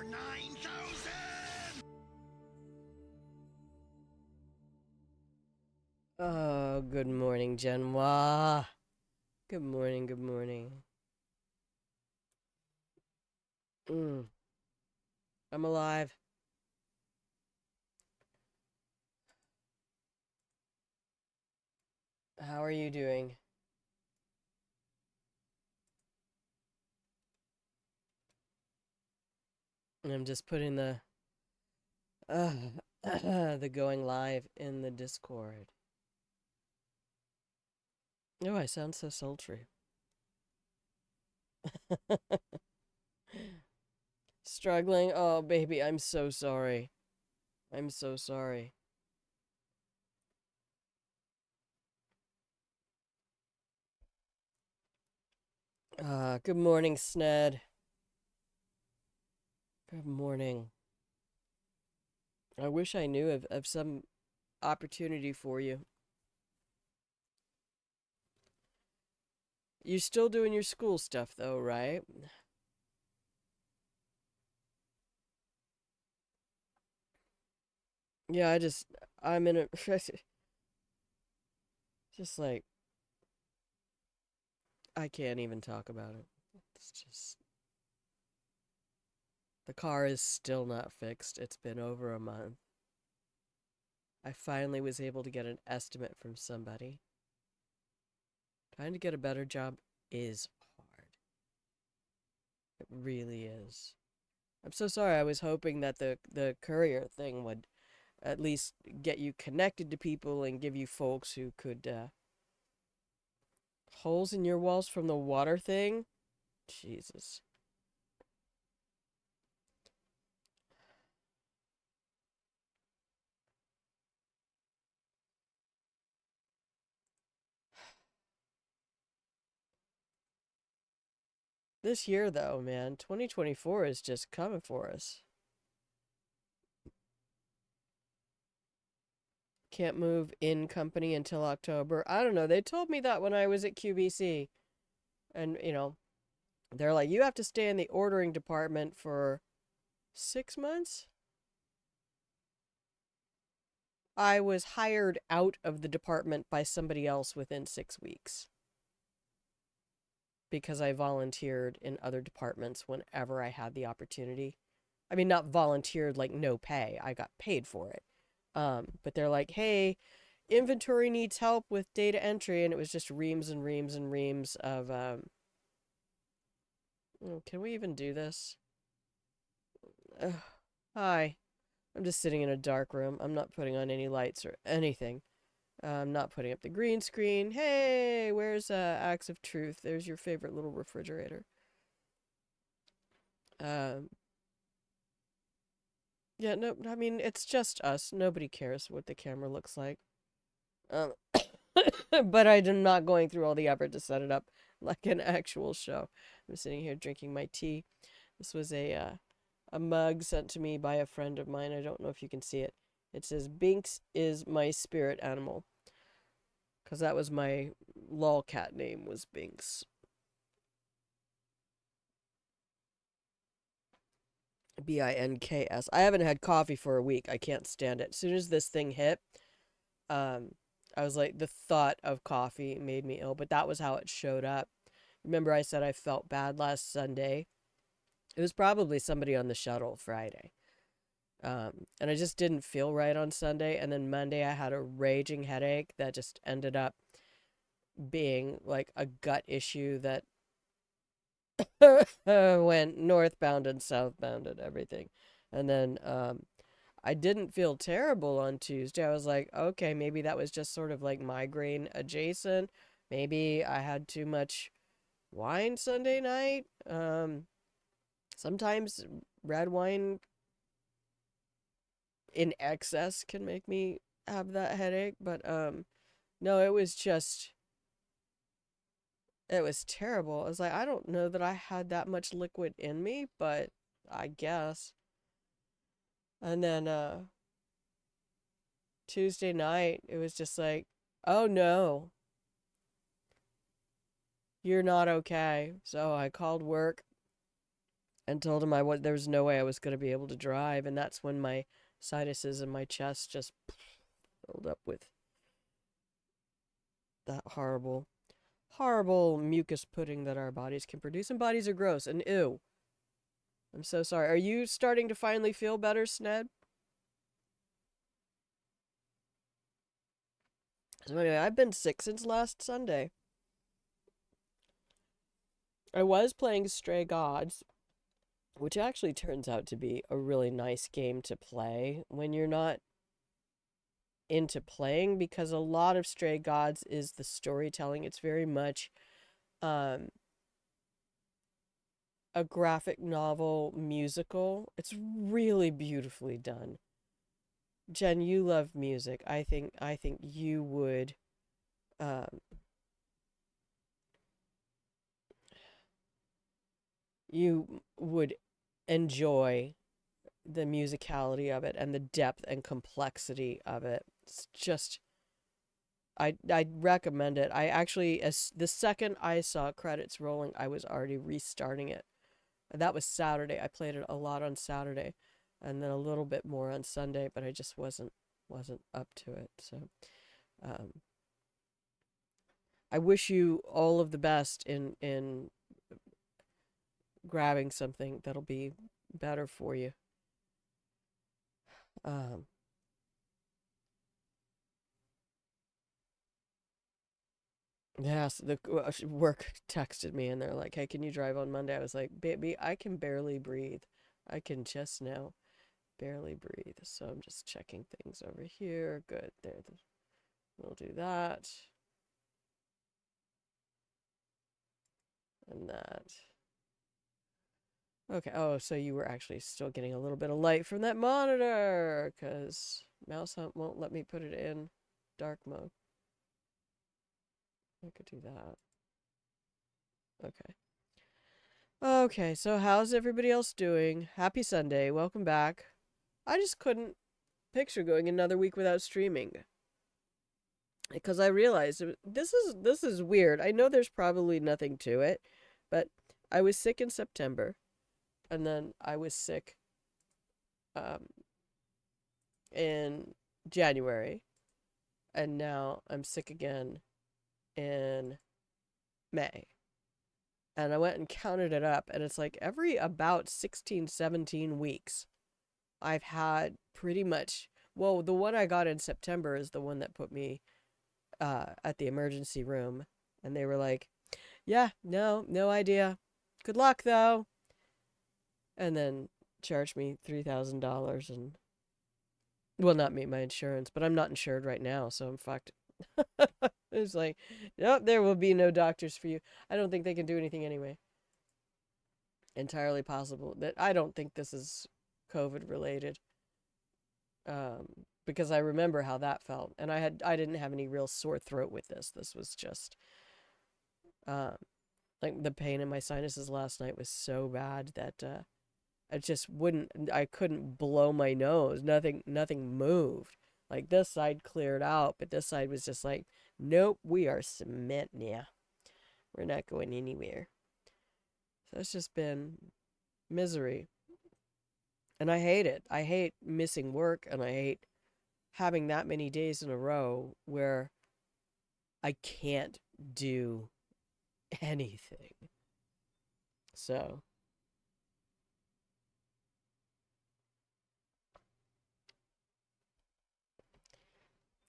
for 9,000! Oh, good morning, Genoa. Good morning, good morning. Mm, I'm alive. How are you doing? I'm just putting uh, the going live in the Discord. Oh, I sound so sultry. Struggling? Oh, baby, I'm so sorry. I'm so sorry. Good morning, Sned. Good morning. I wish I knew of some opportunity for you. You're still doing your school stuff, though, right? Yeah, I'm in a, just like, I can't even talk about it. It's just, the car is still not fixed. It's been over a month. I finally was able to get an estimate from somebody. Trying to get a better job is hard. It really is. I'm so sorry. I was hoping that the courier thing would at least get you connected to people and give you folks who could, holes in your walls from the water thing? Jesus. This year, though, man, 2024 is just coming for us. Can't move in company until October. I don't know. They told me that when I was at QVC. And, they're like, you have to stay in the ordering department for 6 months? I was hired out of the department by somebody else within 6 weeks because I volunteered in other departments whenever I had the opportunity. I mean, not volunteered like no pay. I got paid for it. But they're like, hey, inventory needs help with data entry, and it was just reams and reams and reams of can we even do this? Ugh. Hi. I'm just sitting in a dark room. I'm not putting on any lights or anything. I'm not putting up the green screen. Hey, where's Acts of Truth? There's your favorite little refrigerator. Um, yeah, no, I mean, it's just us. Nobody cares what the camera looks like. Um, but I'm not going through all the effort to set it up like an actual show. I'm sitting here drinking my tea. This was a mug sent to me by a friend of mine. I don't know if you can see it. It says Binks is my spirit animal. Because that was my lolcat name was Binks. Binks. I haven't had coffee for a week. I can't stand it. As soon as this thing hit, um, I was like, the thought of coffee made me ill, but that was how it showed up. Remember, I said I felt bad last Sunday? It was probably somebody on the shuttle Friday. And I just didn't feel right on Sunday. And then Monday, I had a raging headache that just ended up being like a gut issue that went northbound and southbound and everything. And then I didn't feel terrible on Tuesday. I was like, okay, maybe that was just sort of like migraine adjacent. Maybe I had too much wine Sunday night. Sometimes red wine in excess can make me have that headache, but no, it was terrible. I was like, I don't know that I had that much liquid in me, but I guess. And then Tuesday night, it was just like, oh no, you're not okay. So I called work and told him there was no way I was going to be able to drive, and that's when my sinuses and my chest just filled up with that horrible, horrible mucus pudding that our bodies can produce, and bodies are gross, and ew. I'm so sorry. Are you starting to finally feel better, Sned? So anyway, I've been sick since last Sunday. I was playing Stray Gods, which actually turns out to be a really nice game to play when you're not into playing, because a lot of Stray Gods is the storytelling. It's very much a graphic novel musical. It's really beautifully done. Jen, you love music. I think you would um, you would enjoy the musicality of it and the depth and complexity of it. It's just I recommend it. I actually, as the second I saw credits rolling, I was already restarting it. That was Saturday. I played it a lot on Saturday, and then a little bit more on Sunday, but I just wasn't up to it. So, um, I wish you all of the best in grabbing something that'll be better for you. Um, yes, the work texted me and they're like, "Hey, can you drive on Monday?" I was like, "Baby, I can barely breathe. I can just now barely breathe." So I'm just checking things over here. Good. There. We'll do that. And that. Okay. Oh, so you were actually still getting a little bit of light from that monitor, because Mouse Hunt won't let me put it in dark mode. I could do that. Okay. Okay, so how's everybody else doing? Happy Sunday. Welcome back. I just couldn't picture going another week without streaming, because I realized this is weird. I know there's probably nothing to it, but I was sick in September, and then I was sick um, in January, and now I'm sick again in May. And I went and counted it up, and it's like every about 16, 17 weeks, I've had pretty much. Well, the one I got in September is the one that put me at the emergency room, and they were like, "Yeah, no idea. Good luck though," and then charged me $3,000 and, well, not me, my insurance, but I'm not insured right now, so I'm fucked. It's like, nope, there will be no doctors for you. I don't think they can do anything anyway. Entirely possible that I don't think this is COVID related. Because I remember how that felt, and I didn't have any real sore throat with this. This was just um like the pain in my sinuses last night was so bad that I couldn't blow my nose. Nothing moved. Like this side cleared out, but this side was just like, nope, we are cement now. We're not going anywhere. So it's just been misery. And I hate it. I hate missing work, and I hate having that many days in a row where I can't do anything. So,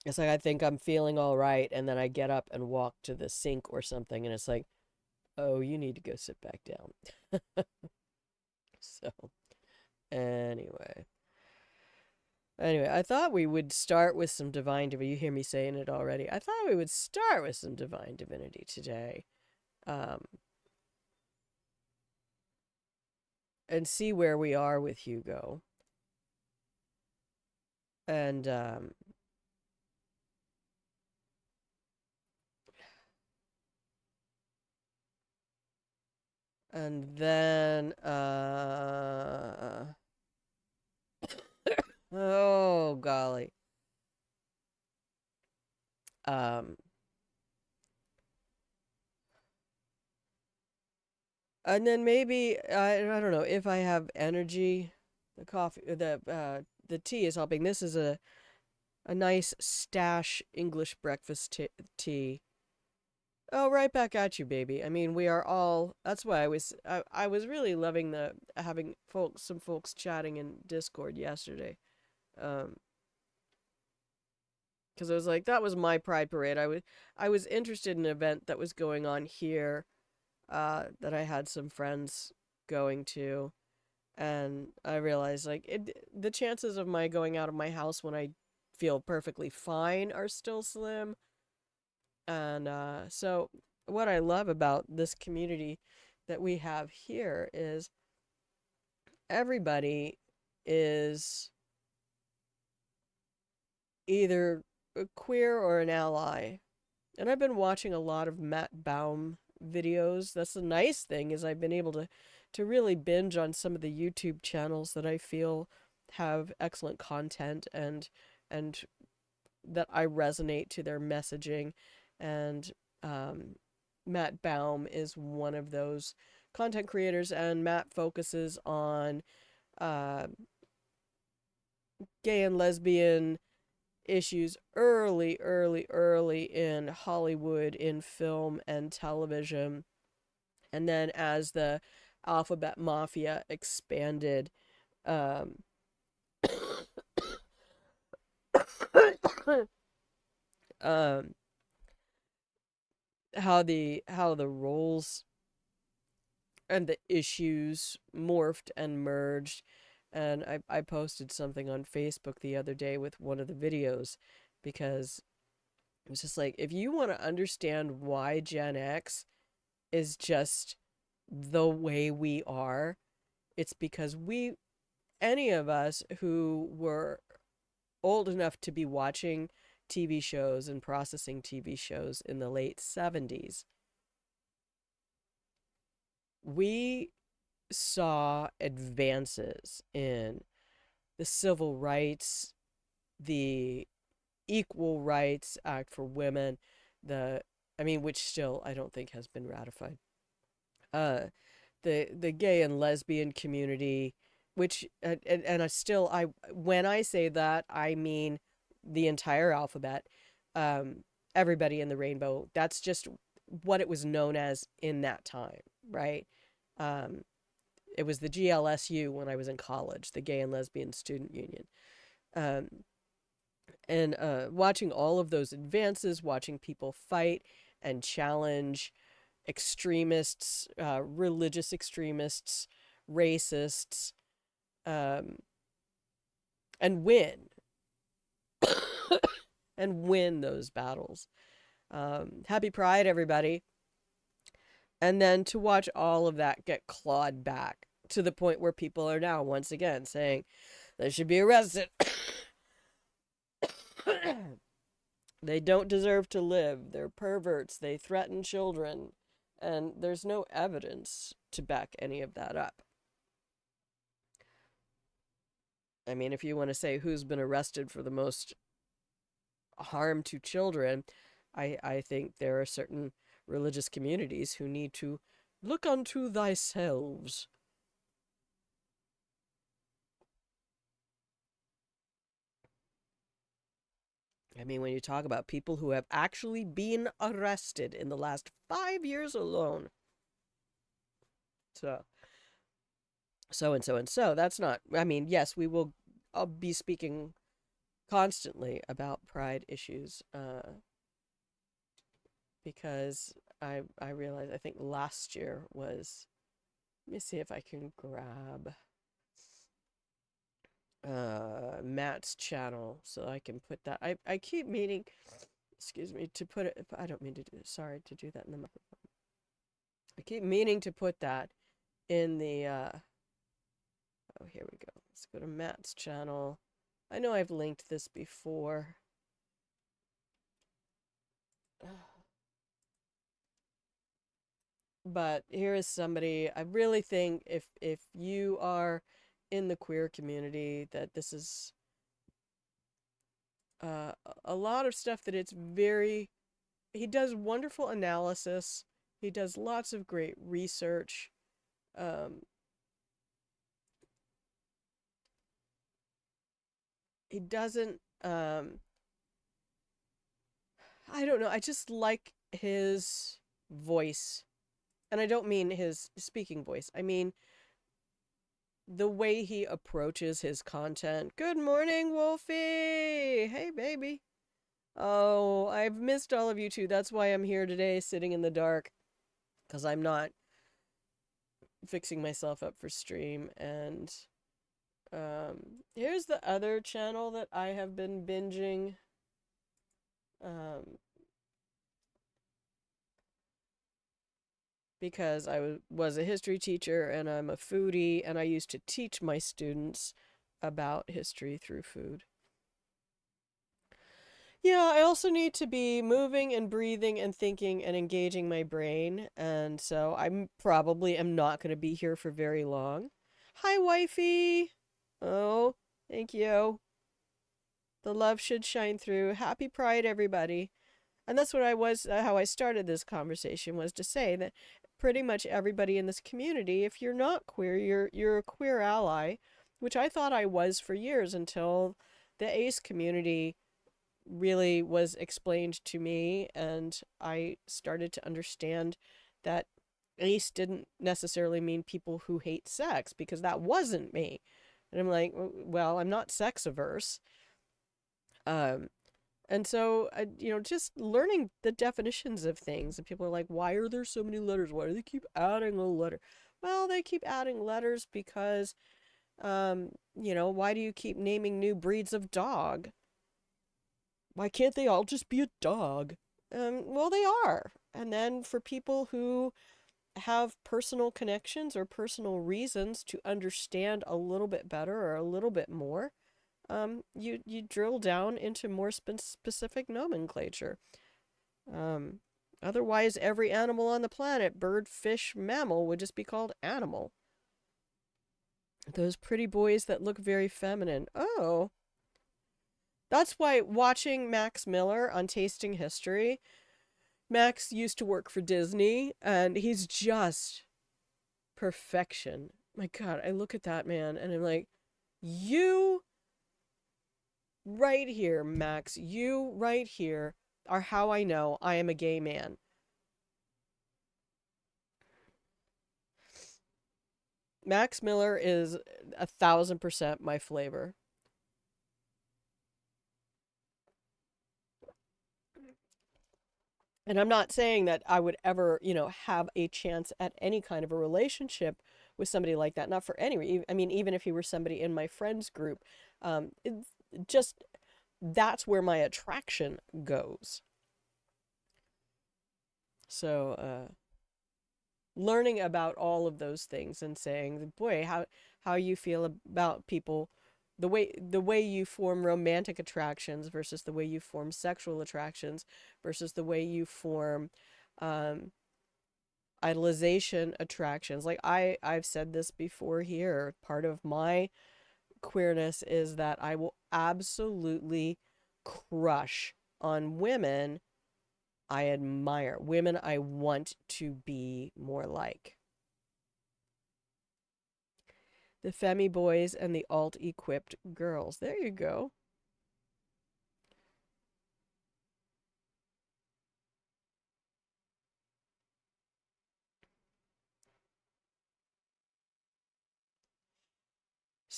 it's like I think I'm feeling all right, and then I get up and walk to the sink or something, and it's like, oh, you need to go sit back down. So, anyway. Anyway, I thought we would start with some Divine Divinity. You hear me saying it already. I thought we would start with some Divine Divinity today. Um, and see where we are with Hugo. And then oh golly. Um And then maybe I don't know if I have energy. The coffee, the tea is helping. This is a nice stash English breakfast tea. Oh, right back at you, baby. I mean, we are all. That's why I was really loving the having some folks chatting in Discord yesterday. Um, because I was like, that was my Pride Parade. I was interested in an event that was going on here, that I had some friends going to, and I realized like the chances of my going out of my house when I feel perfectly fine are still slim. And so what I love about this community that we have here is everybody is either a queer or an ally. And I've been watching a lot of Matt Baum videos. That's the nice thing is I've been able to really binge on some of the YouTube channels that I feel have excellent content and that I resonate to their messaging. And um, Matt Baum is one of those content creators, and Matt focuses on uh, gay and lesbian issues early in Hollywood, in film and television. And then as the Alphabet Mafia expanded, um, um, how the roles and the issues morphed and merged. And I posted something on Facebook the other day with one of the videos because it was just like, if you want to understand why Gen X is just the way we are, it's because any of us who were old enough to be watching TV shows and processing TV shows in the late 70s, we saw advances in the civil rights, the Equal Rights Act for women, which still I don't think has been ratified. Uh, the gay and lesbian community, which and I when I say that I mean the entire alphabet, um, everybody in the rainbow. That's just what it was known as in that time, right? Um, it was the GLSU when I was in college, the Gay and Lesbian Student Union. Um, and watching all of those advances, watching people fight and challenge extremists, religious extremists, racists, um, and win, and win those battles. Happy Pride, everybody. And then to watch all of that get clawed back to the point where people are now once again saying they should be arrested. They don't deserve to live. They're perverts. They threaten children. And there's no evidence to back any of that up. I mean, if you want to say who's been arrested for the most harm to children, I think there are certain religious communities who need to look unto thyself. I mean, when you talk about people who have actually been arrested in the last 5 years alone. So, that's not, I mean, yes, I'll be speaking constantly about pride issues, because I realized, I think last year was, let me see if I can grab Matt's channel so I can put that. I keep meaning, excuse me, to put it. I don't mean to do. Sorry to do that in the microphone. I keep meaning to put that in the. Oh, here we go. Let's go to Matt's channel. I know I've linked this before. But here is somebody, I really think if you are in the queer community, that this is a lot of stuff that he does wonderful analysis. He does lots of great research. Um, he doesn't, I don't know. I just like his voice. And I don't mean his speaking voice. I mean the way he approaches his content. Good morning, Wolfie. Hey, baby. Oh, I've missed all of you too. That's why I'm here today, sitting in the dark, because I'm not fixing myself up for stream. And here's the other channel that I have been binging. Um, because I was a history teacher and I'm a foodie, and I used to teach my students about history through food. Yeah, I also need to be moving and breathing and thinking and engaging my brain, and so I'm probably am not going to be here for very long. Hi, wifey. Oh, thank you. The love should shine through. Happy Pride, everybody. And that's what I was, how I started this conversation, was to say that pretty much everybody in this community, if you're not queer, you're a queer ally, which I thought I was for years until the ace community really was explained to me, and I started to understand that ace didn't necessarily mean people who hate sex, because that wasn't me. And I'm like, well, I'm not sex averse. Um, and so, just learning the definitions of things. And people are like, why are there so many letters? Why do they keep adding a letter? Well, they keep adding letters because, why do you keep naming new breeds of dog? Why can't they all just be a dog? Well, they are. And then for people who have personal connections or personal reasons to understand a little bit better or a little bit more, you drill down into more specific nomenclature. Um, Otherwise, every animal on the planet, bird, fish, mammal, would just be called animal. Those pretty boys that look very feminine. Oh, that's why watching Max Miller on Tasting History, Max used to work for Disney, and he's just perfection. My God, I look at that man and I'm like, you right here, Max, you right here are how I know I am a gay man. Max Miller is 1,000% my flavor. And I'm not saying that I would ever, have a chance at any kind of a relationship with somebody like that. Not for any reason. I mean, even if he were somebody in my friends group, it's just that's where my attraction goes. So, learning about all of those things and saying, boy, how you feel about people, the way you form romantic attractions versus the way you form sexual attractions versus the way you form um, idolization attractions. Like I've said this before here. Part of my queerness is that I will absolutely crush on women I admire, women I want to be more like. The Femi boys and the alt equipped girls. There you go.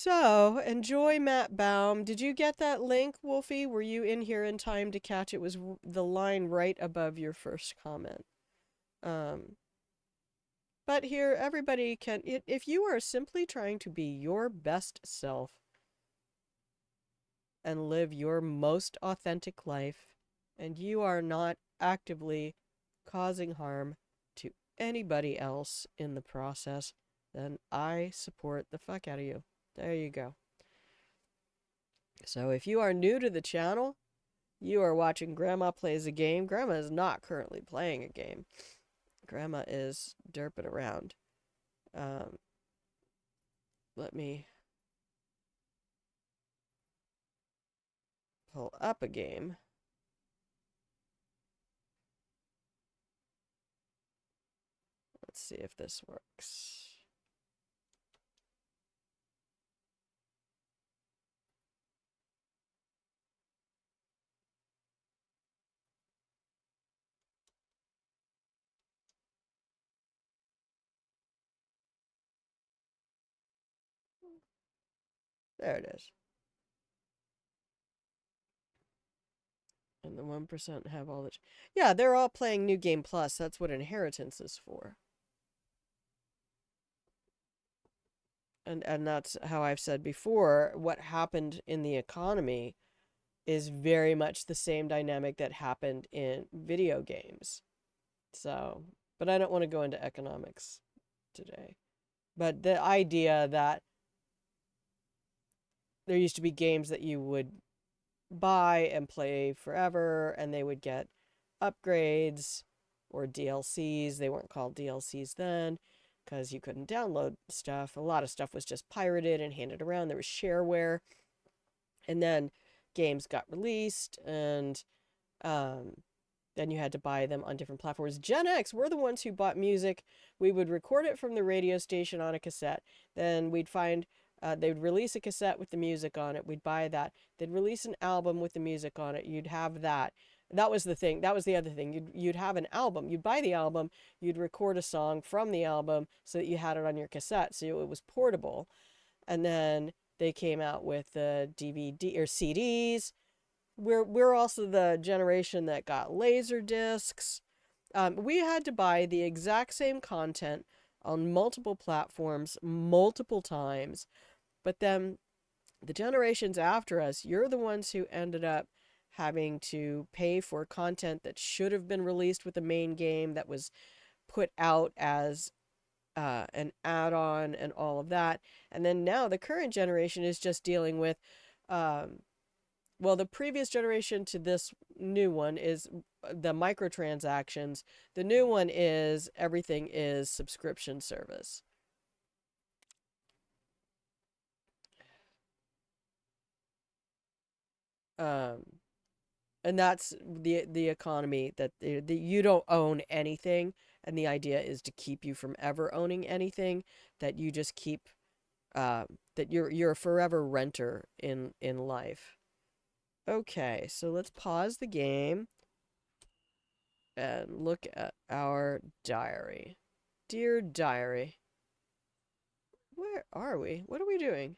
So, enjoy Matt Baum. Did you get that link, Wolfie? Were you in here in time to catch it? Was the line right above your first comment. Um, but here, everybody can, if you are simply trying to be your best self and live your most authentic life, and you are not actively causing harm to anybody else in the process, then I support the fuck out of you. There you go. So if you are new to the channel, you are watching Grandma Plays a Game. Grandma is not currently playing a game. Grandma is derping around. Um, Let me pull up a game. Let's see if this works. There it is. And the 1% have all the. Yeah, they're all playing New Game Plus. That's what inheritance is for. And that's how I've said before, what happened in the economy is very much the same dynamic that happened in video games. So, but I don't want to go into economics today. But the idea that there used to be games that you would buy and play forever, and they would get upgrades or DLCs. They weren't called DLCs then because you couldn't download stuff. A lot of stuff was just pirated and handed around. There was shareware. And then games got released, and um, then you had to buy them on different platforms. Gen X, we're the ones who bought music. We would record it from the radio station on a cassette. Then we'd find they would release a cassette with the music on it. We'd buy that. They'd release an album with the music on it. You'd have that. That was the thing. That was the other thing. You'd have an album. You'd buy the album. You'd record a song from the album so that you had it on your cassette, so it was portable. And then they came out with the DVD or CDs. We're also the generation that got laser discs. We had to buy the exact same content on multiple platforms multiple times, but then the generations after us, you're the ones who ended up having to pay for content that should have been released with the main game that was put out as an add-on and all of that. And then now the current generation is just dealing with, well, the previous generation to this new one is the microtransactions. The new one is everything is subscription service. Um, and that's the economy that you don't own anything, and the idea is to keep you from ever owning anything. That you just keep that you're a forever renter in life. Okay, so let's pause the game and look at our diary. Dear diary, where are we? What are we doing?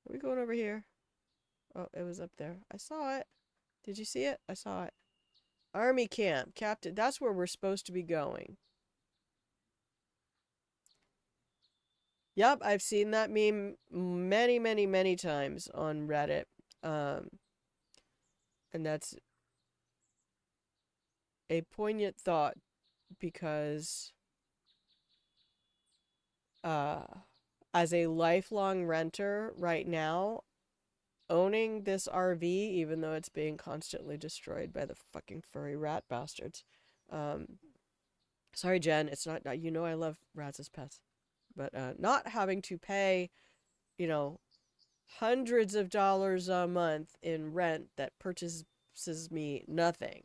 Are we going over here? Oh, it was up there. I saw it. Did you see it? I saw it. Army camp, Captain. That's where we're supposed to be going. Yep, I've seen that meme many, many, many times on Reddit. Um, and that's a poignant thought because uh, as a lifelong renter right now, owning this RV, even though it's being constantly destroyed by the fucking furry rat bastards. Um, sorry, Jen, it's not, you know, I love rats as pets, but not having to pay, you know, hundreds of dollars a month in rent that purchases me nothing.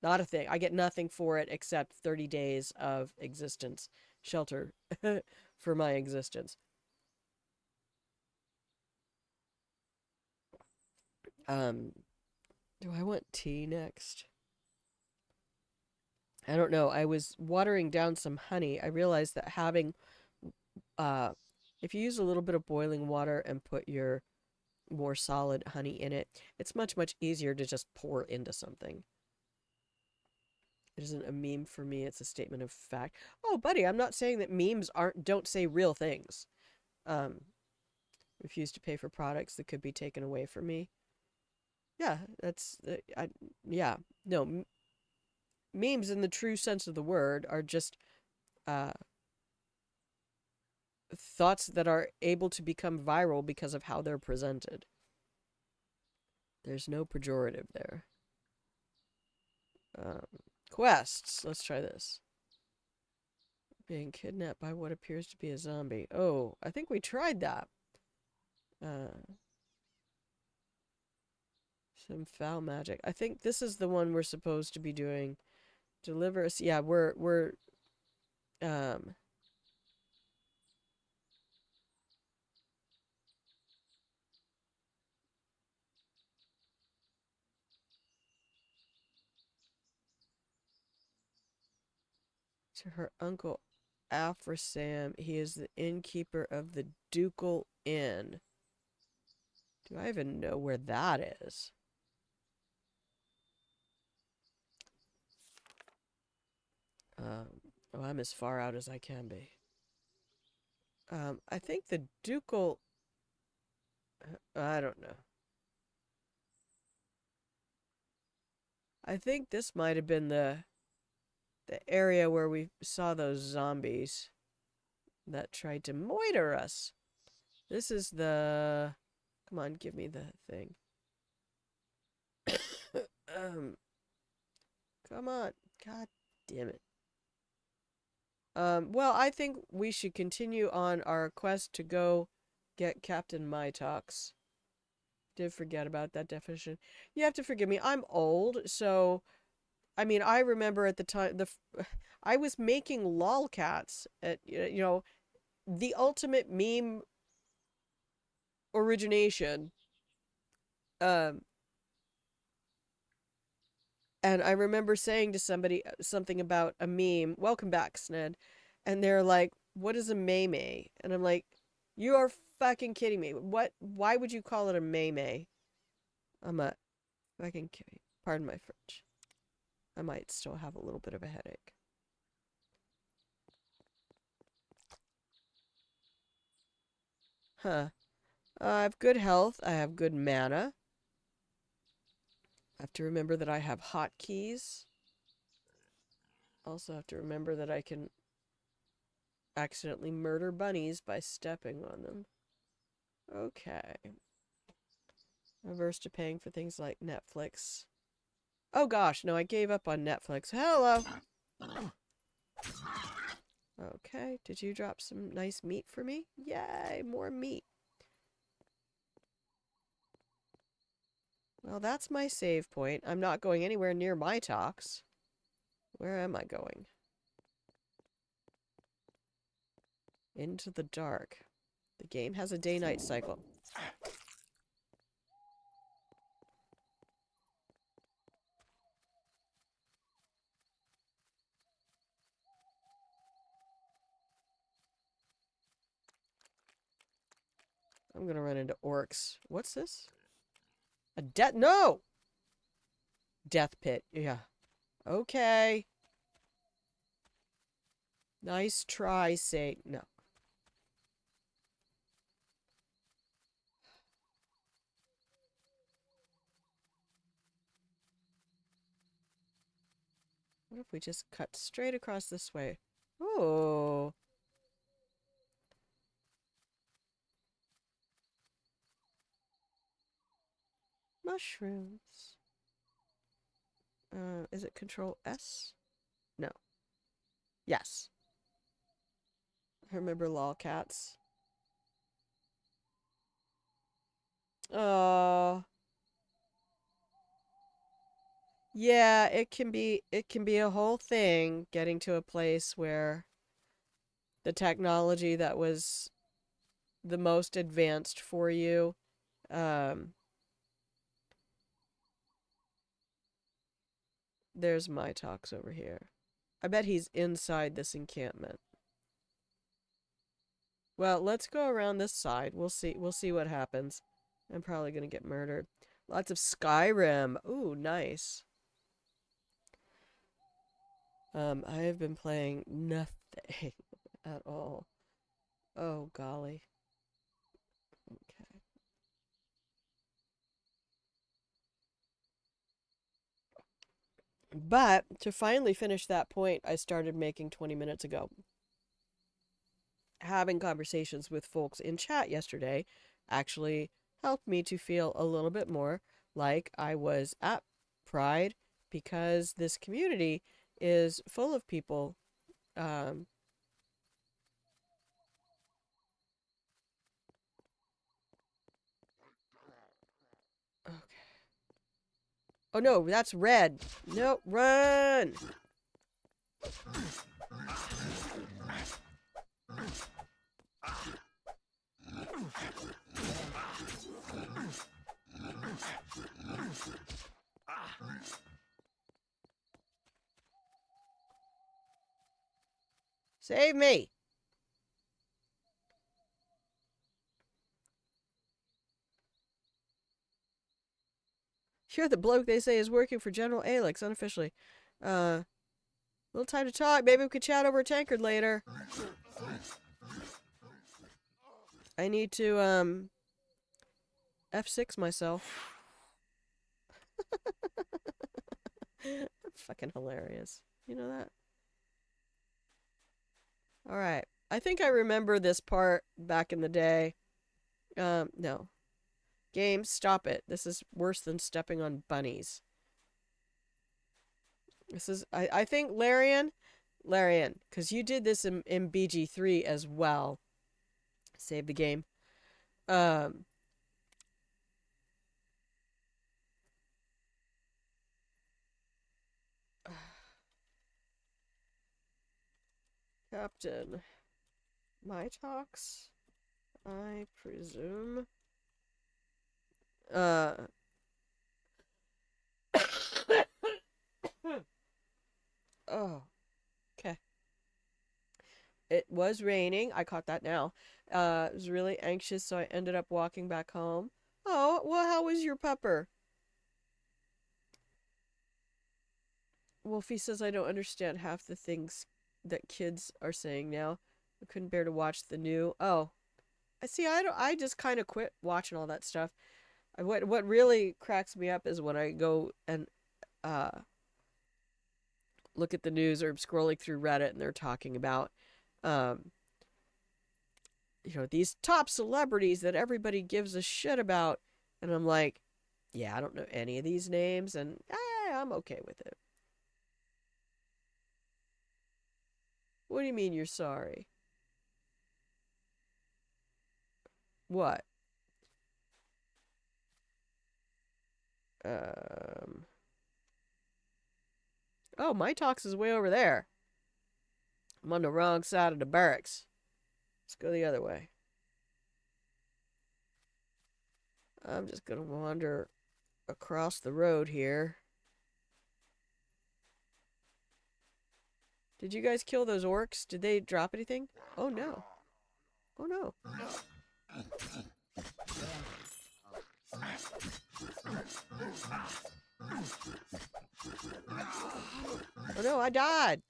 Not a thing. I get nothing for it except 30 days of existence, shelter for my existence. Um, do I want tea next? I don't know. I was watering down some honey. I realized that having, uh, if you use a little bit of boiling water and put your more solid honey in it, it's much, much easier to just pour into something. It isn't a meme for me, it's a statement of fact. Oh, buddy, I'm not saying that memes don't say real things. Um, refuse to pay for products that could be taken away from me. Yeah, that's, yeah. No, memes in the true sense of the word are just, uh, thoughts that are able to become viral because of how they're presented. There's no pejorative there. Um, quests. Let's try this. Being kidnapped by what appears to be a zombie. Oh, I think we tried that. Uh, some foul magic. I think this is the one we're supposed to be doing. Deliver us. Yeah, we're um to her uncle. Afrasam. He is the innkeeper of the Ducal Inn. Do I even know where that is? Oh, I'm as far out as I can be. I think the Ducal... I don't know. I think this might have been the area where we saw those zombies that tried to moiter us. This is the... Come on, give me the thing. Come on. God damn it. Well, I think we should continue on our quest to go get Captain Mytox. Did forget about that definition. You have to forgive me. I'm old, so I mean, I remember at the time I was making lolcats at the ultimate meme origination. Um, and I remember saying to somebody something about a meme. Welcome back, Sned. And they're like, "What is a meme?" And I'm like, "You are fucking kidding me. What? Why would you call it a meme?" I'm a fucking kidding. Pardon my French. I might still have a little bit of a headache. Huh. I have good health. I have good mana. I have to remember that I have hotkeys. Also have to remember that I can accidentally murder bunnies by stepping on them. Okay. Averse to paying for things like Netflix. Oh gosh, no, I gave up on Netflix. Hello! Okay, did you drop some nice meat for me? Yay, more meat. Well, that's my save point. I'm not going anywhere near Mytox. Where am I going? Into the dark. The game has a day-night cycle. I'm gonna run into orcs. What's this? A death... No! Death pit. Yeah. Okay. Nice try, say... No. What if we just cut straight across this way? Oh. Mushrooms. Is it Control S? No. Yes. I remember lolcats. Oh. Yeah, it can be a whole thing getting to a place where the technology that was the most advanced for you there's Mytox over here. I bet he's inside this encampment. Well, let's go around this side. We'll see what happens. I'm probably gonna get murdered. Lots of Skyrim. Ooh, nice. I have been playing nothing at all. Oh, golly. Okay. But to finally finish that point I started making 20 minutes ago, having conversations with folks in chat yesterday actually helped me to feel a little bit more like I was at Pride, because this community is full of people okay. Oh no, that's red. No, run! Save me! You're the bloke they say is working for General Alex unofficially. Little time to talk. Maybe we could chat over a tankard later. I need to, F6 myself. Fucking hilarious. You know that? Alright. I think I remember this part back in the day. No. Game, stop it. This is worse than stepping on bunnies. This is, I think, Larian, because you did this in BG3 as well. Save the game. Captain. My talks? I presume. Oh, okay. It was raining. I caught that now. I was really anxious, so I ended up walking back home. Oh, well, how was your pupper? Wolfie says I don't understand half the things that kids are saying now. I couldn't bear to watch the new. Oh, I see. I just kind of quit watching all that stuff. What really cracks me up is when I go and uh look at the news or I'm scrolling through Reddit and they're talking about um these top celebrities that everybody gives a shit about, and I'm like, yeah, I don't know any of these names, and I'm okay with it. What do you mean you're sorry? What? Um. Oh, my tox is way over there. I'm on the wrong side of the barracks. Let's go the other way. I'm just gonna wander across the road here. Did you guys kill those orcs? Did they drop anything? Oh no. Oh no. Oh no, I died.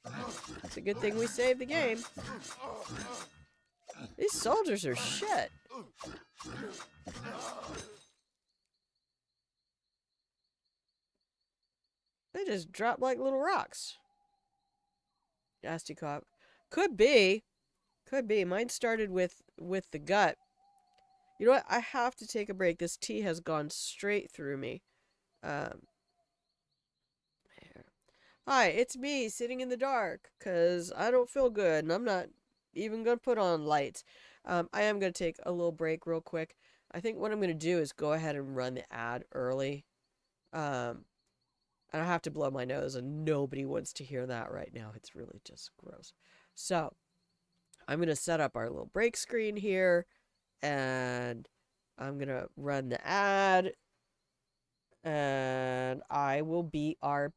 It's a good thing we saved the game. These soldiers are shit. They just drop like little rocks. Nasty cop. Could be. Could be. Mine started with the gut. You know what? I have to take a break. This tea has gone straight through me. Here. Hi, it's me sitting in the dark because I don't feel good and I'm not even going to put on lights. I am going to take a little break real quick. I think what I'm going to do is go ahead and run the ad early. And I have to blow my nose and nobody wants to hear that right now. It's really just gross. So, I'm going to set up our little break screen here and I'm going to run the ad and I will be RP.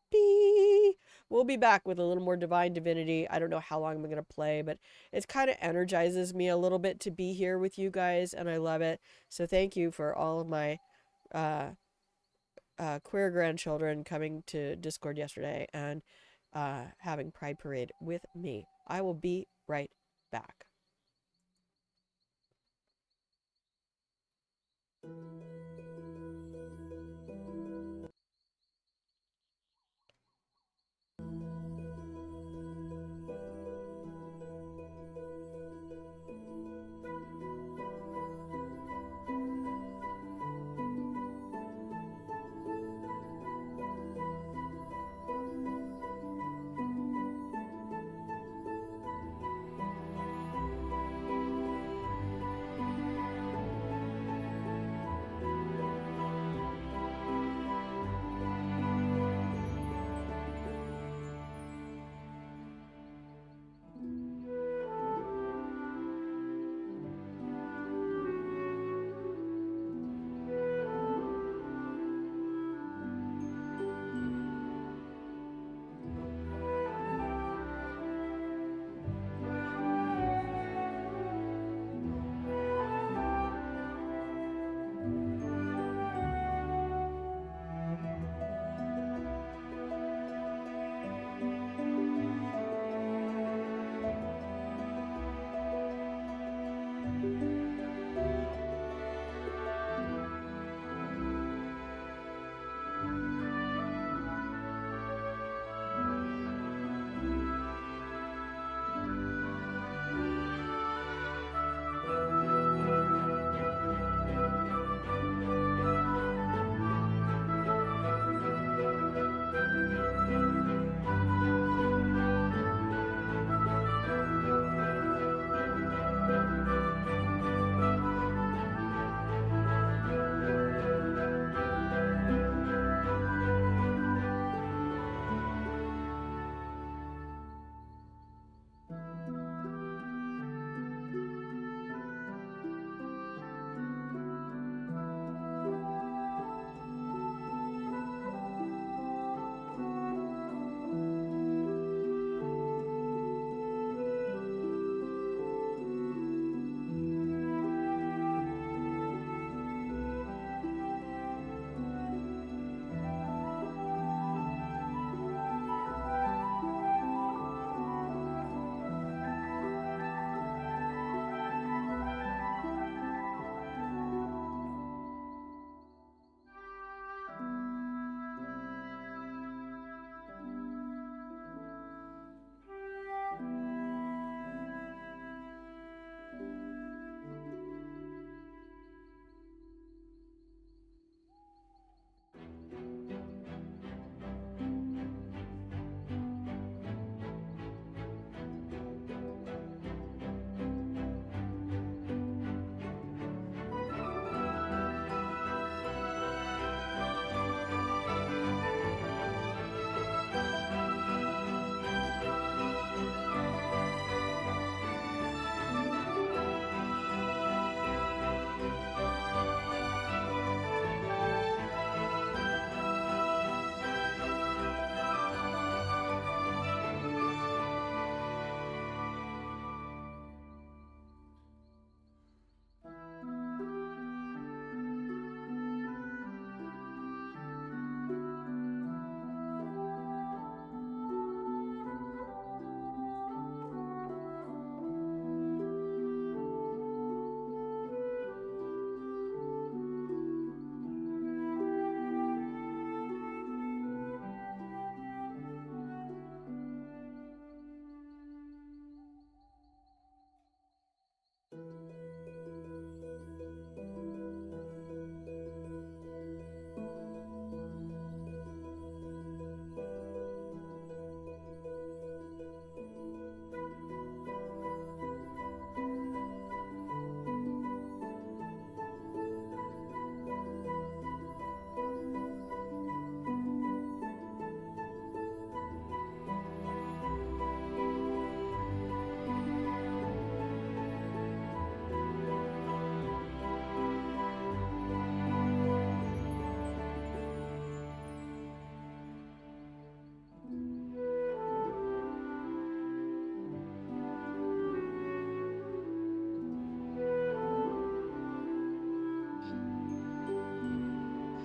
We'll be back with a little more Divine Divinity. I don't know how long I'm going to play, but it kind of energizes me a little bit to be here with you guys, and I love it. So thank you for all of my queer grandchildren coming to Discord yesterday and having Pride Parade with me. I will be right back.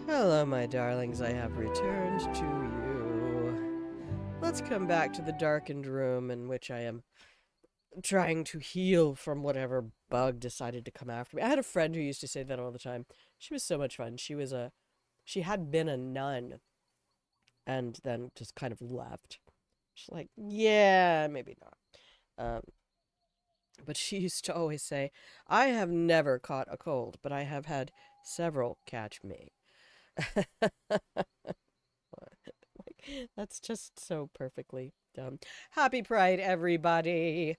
Hello, my darlings, I have returned to you. Let's come back to the darkened room in which I am trying to heal from whatever bug decided to come after me. I had a friend who used to say that all the time. She was so much fun. She had been a nun and then just kind of left. She's like, yeah, maybe not. But she used to always say, I have never caught a cold, but I have had several catch me. That's just so perfectly dumb. Happy Pride, everybody.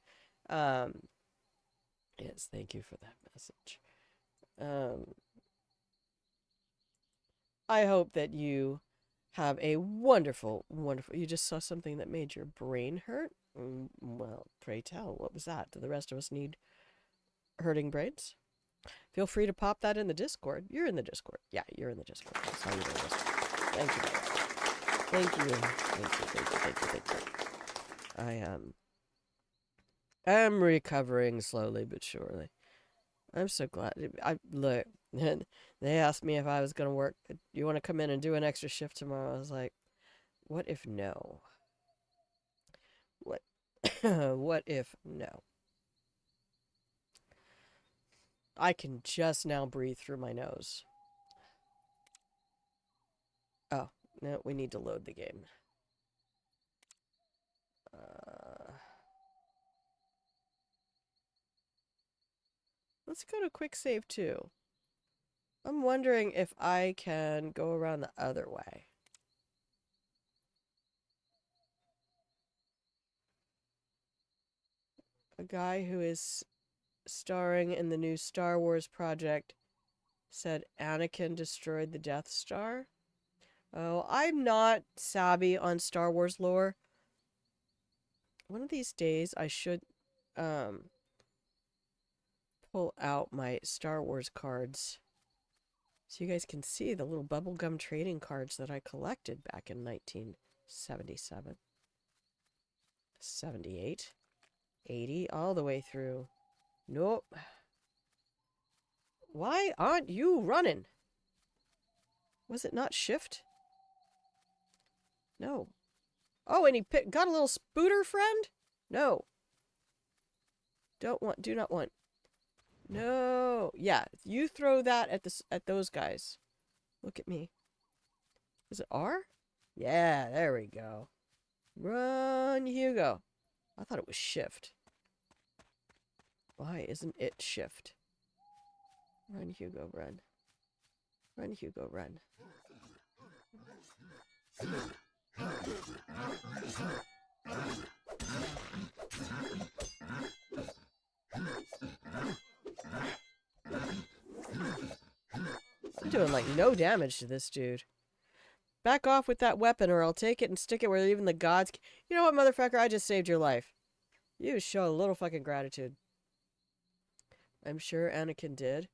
Um, yes, thank you for that message. I hope that you have a wonderful, wonderful. You just saw something that made your brain hurt? Well, pray tell, what was that? Do the rest of us need hurting brains? Feel free to pop that in the Discord. You're in the Discord. Yeah, you're in the Discord. I saw you there. Thank you. Thank you. Thank you. I am recovering slowly but surely. I'm so glad. Look. They asked me if I was gonna work. You want to come in and do an extra shift tomorrow? I was like, what if no? What? What if no? I can just now breathe through my nose. Oh, no, we need to load the game. Let's go to quick save 2. I'm wondering if I can go around the other way. A guy who is starring in the new Star Wars project said Anakin destroyed the Death Star. Oh, I'm not savvy on Star Wars lore. One of these days I should pull out my Star Wars cards so you guys can see the little bubblegum trading cards that I collected back in 1977, 78, 80, all the way through. Nope. Why aren't you running? Was it not shift? No. Oh, and he got a little spooter friend? No. Do not want. No. Yeah, you throw that at those guys. Look at me. Is it R? Yeah, there we go. Run, Hugo. I thought it was shift. Why isn't it shift? Run, Hugo, run. Run, Hugo, run. I'm doing like no damage to this dude. Back off with that weapon or I'll take it and stick it where even the gods can. You know what, motherfucker? I just saved your life. You show a little fucking gratitude. I'm sure Anakin did.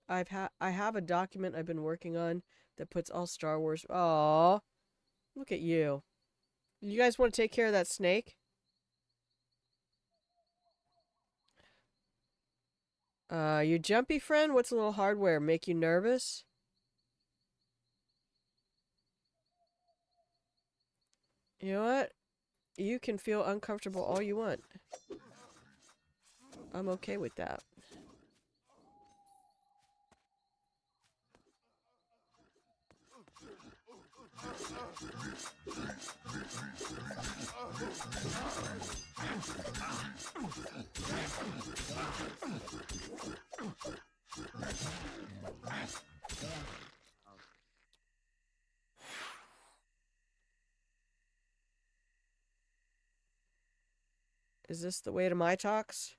I have a document I've been working on that puts all Star Wars. Aww. Look at you. You guys want to take care of that snake? Your jumpy friend? What's a little hardware? Make you nervous? You know what? You can feel uncomfortable all you want. I'm okay with that. Is this the way to my talks?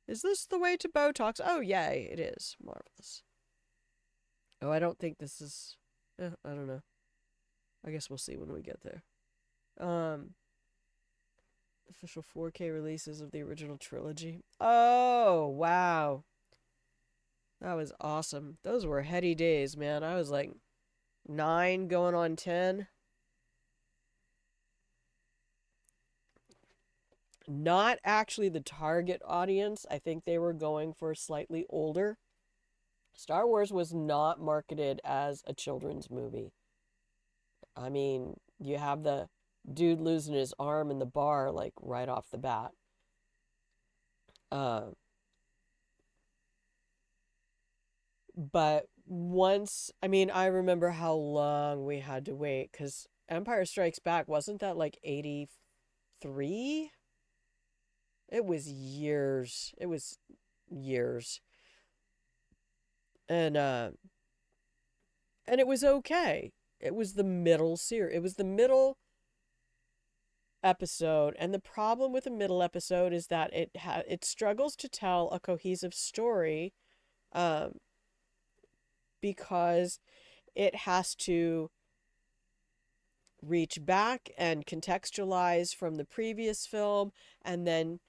Is this the way to Botox? Oh, yay, it is. Marvelous. Oh, I don't think this is... I don't know. I guess we'll see when we get there. Official 4K releases of the original trilogy. Oh, wow. That was awesome. Those were heady days, man. I was like 9 going on 10. Not actually the target audience. I think they were going for slightly older. Star Wars was not marketed as a children's movie. I mean, you have the dude losing his arm in the bar, like, right off the bat. Uh, but once, I mean, I remember how long we had to wait because Empire Strikes Back, wasn't that like 83? It was years. It was years. And and it was okay. It was the middle series. It was the middle episode, and the problem with a middle episode is that it struggles to tell a cohesive story, um, because it has to reach back and contextualize from the previous film, and then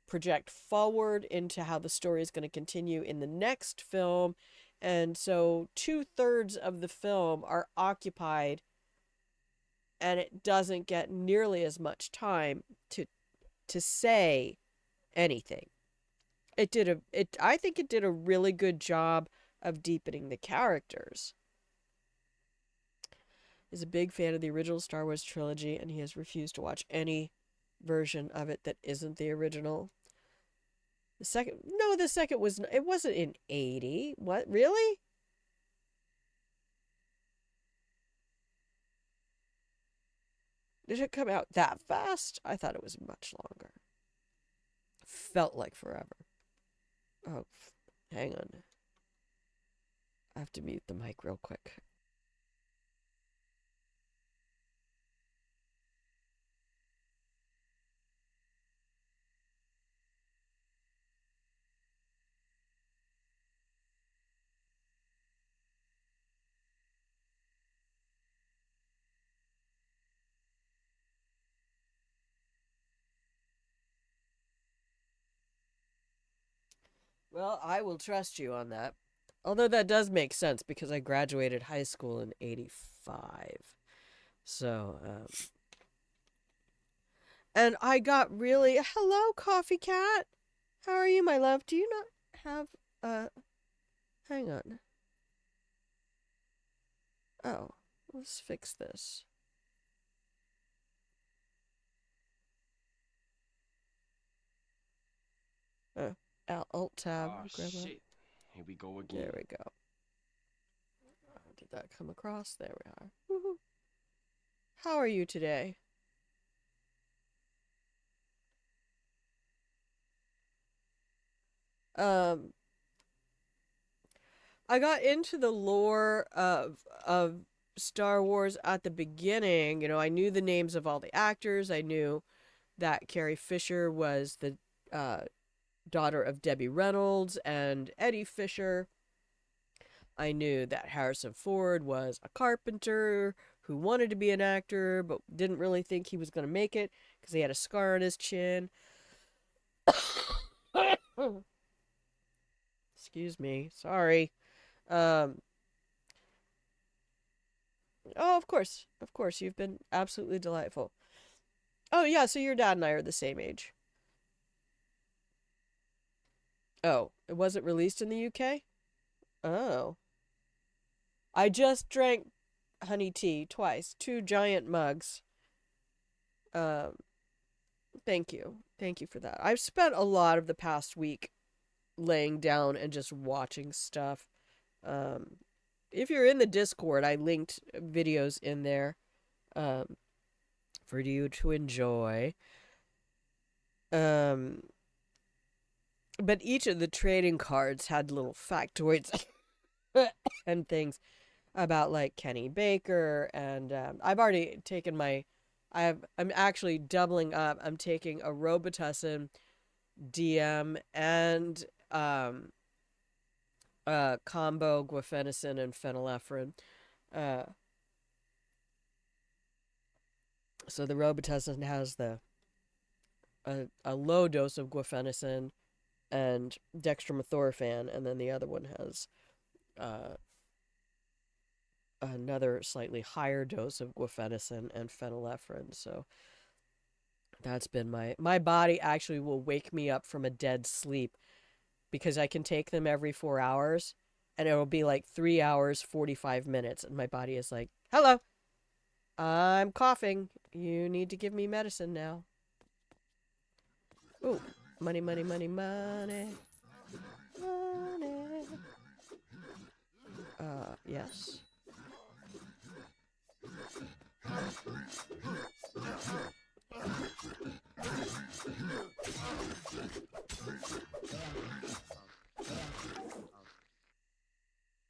project forward into how the story is going to continue in the next film. And so 2/3 of the film are occupied, and it doesn't get nearly as much time to say anything. I think it did a really good job of deepening the characters. Is a big fan of the original Star Wars trilogy, and he has refused to watch any version of it that isn't the original. The second was, it wasn't in 80. What, really? Did it come out that fast? I thought it was much longer. Felt like forever. Oh, hang on. I have to mute the mic real quick. Well, I will trust you on that. Although that does make sense because I graduated high school in 85. So, and I got really, hello, Coffee Cat. How are you, my love? Do you not have, hang on. Oh, let's fix this. Alt tab. Oh, shit. Here we go again. There we go. Did that come across? There we are. Woo-hoo. How are you today? I got into the lore of Star Wars at the beginning. You know, I knew the names of all the actors. I knew that Carrie Fisher was the daughter of Debbie Reynolds and Eddie Fisher. I knew that Harrison Ford was a carpenter who wanted to be an actor but didn't really think he was going to make it because he had a scar on his chin. Excuse me. Sorry. Um, oh, of course. Of course. You've been absolutely delightful. Oh, yeah. So your dad and I are the same age. Oh, it wasn't released in the UK? Oh. I just drank honey tea twice, 2 giant mugs. Um, Thank you. Thank you for that. I've spent a lot of the past week laying down and just watching stuff. Um, if you're in the Discord, I linked videos in there for you to enjoy. Um, but each of the trading cards had little factoids and things about like Kenny Baker, and I've already taken I'm actually doubling up. I'm taking a Robitussin DM and combo guaifenesin and phenylephrine. Uh, so the Robitussin has a low dose of guaifenesin and dextromethorphan, and then the other one has uh, another slightly higher dose of guaifenesin and phenylephrine. So that's been my body actually will wake me up from a dead sleep because I can take them every 4 hours, and it'll be like 3 hours, 45 minutes. And my body is like, hello, I'm coughing. You need to give me medicine now. Ooh, money, money, money, money. Money. Yes.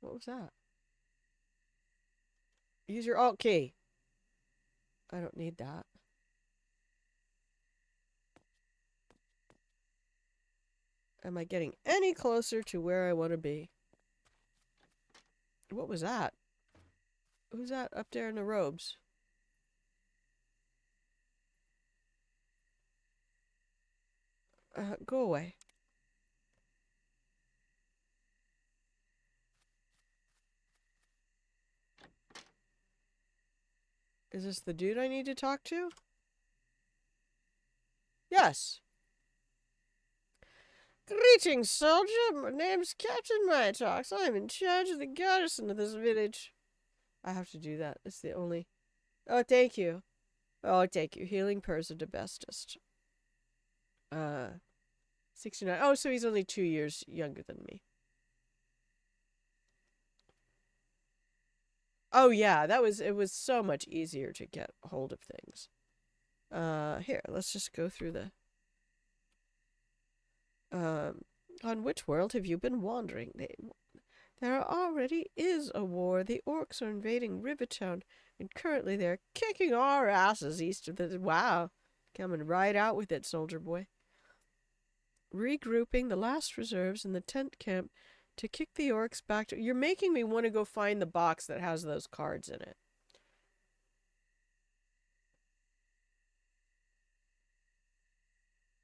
What was that? Use your Alt key. I don't need that. Am I getting any closer to where I want to be? What was that? Who's that up there in the robes? Go away. Is this the dude I need to talk to? Yes. Greetings, soldier. My name's Captain Mytox. I'm in charge of the garrison of this village. I have to do that. It's the only... Oh, thank you. Oh, thank you. Healing person to bestest. 69. Oh, so he's only 2 years younger than me. Oh, yeah. It was so much easier to get hold of things. Here, let's just go through the... On which world have you been wandering? There already is a war. The orcs are invading Rivertown, and currently they're kicking our asses east of the... Wow. Coming right out with it, soldier boy. Regrouping the last reserves in the tent camp to kick the orcs back to... You're making me want to go find the box that has those cards in it.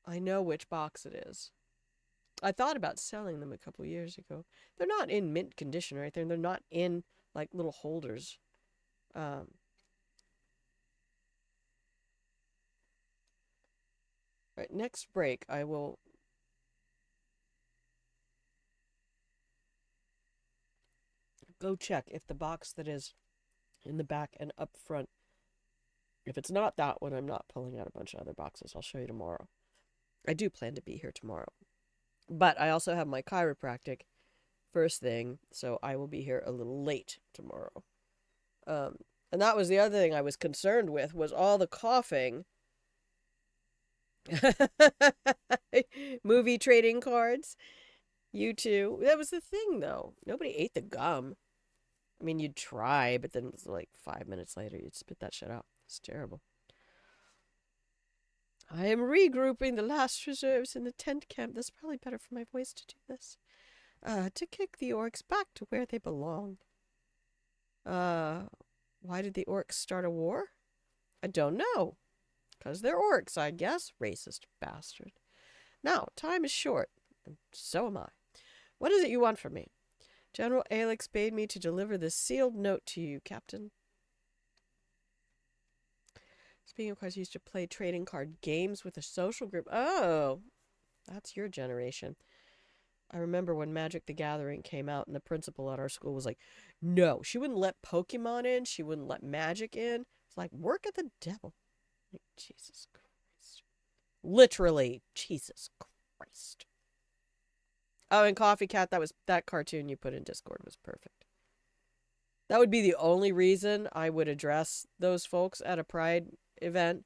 I know which box it is. I thought about selling them a couple years ago. They're not in mint condition right there. They're not in, like, little holders. Right, next break, I will... go check if the box that is in the back and up front... If it's not that one, I'm not pulling out a bunch of other boxes. I'll show you tomorrow. I do plan to be here tomorrow. But I also have my chiropractic first thing, so I will be here a little late tomorrow. And that was the other thing I was concerned with, was all the coughing. Movie trading cards. You too. That was the thing, though. Nobody ate the gum. I mean, you'd try, but then it was like 5 minutes later, you'd spit that shit out. It's terrible. I am regrouping the last reserves in the tent camp. That's probably better for my voice to do this. To kick the orcs back to where they belong. Why did the orcs start a war? I don't know. 'Cause they're orcs, I guess. Racist bastard. Now, time is short, and so am I. What is it you want from me? General Alex bade me to deliver this sealed note to you, Captain. Speaking of cards, used to play trading card games with a social group. Oh, that's your generation. I remember when Magic the Gathering came out and the principal at our school was like, no, she wouldn't let Pokemon in. She wouldn't let Magic in. It's like, work at the devil. Like, Jesus Christ. Literally, Jesus Christ. Oh, and Coffee Cat, that cartoon you put in Discord was perfect. That would be the only reason I would address those folks at a Pride event,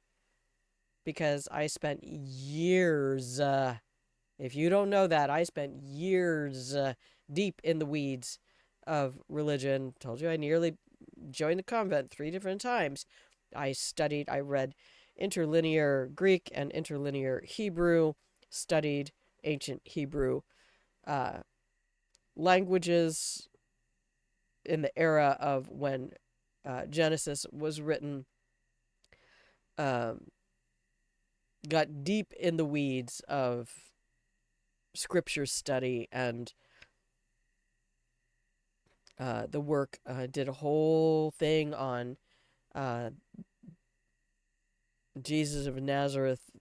because I spent years, if you don't know that, I spent years deep in the weeds of religion. Told you I nearly joined the convent 3 different times. I read interlinear Greek and interlinear Hebrew, studied ancient Hebrew languages in the era of when Genesis was written. Got deep in the weeds of scripture study and the work. Did a whole thing on Jesus of Nazareth,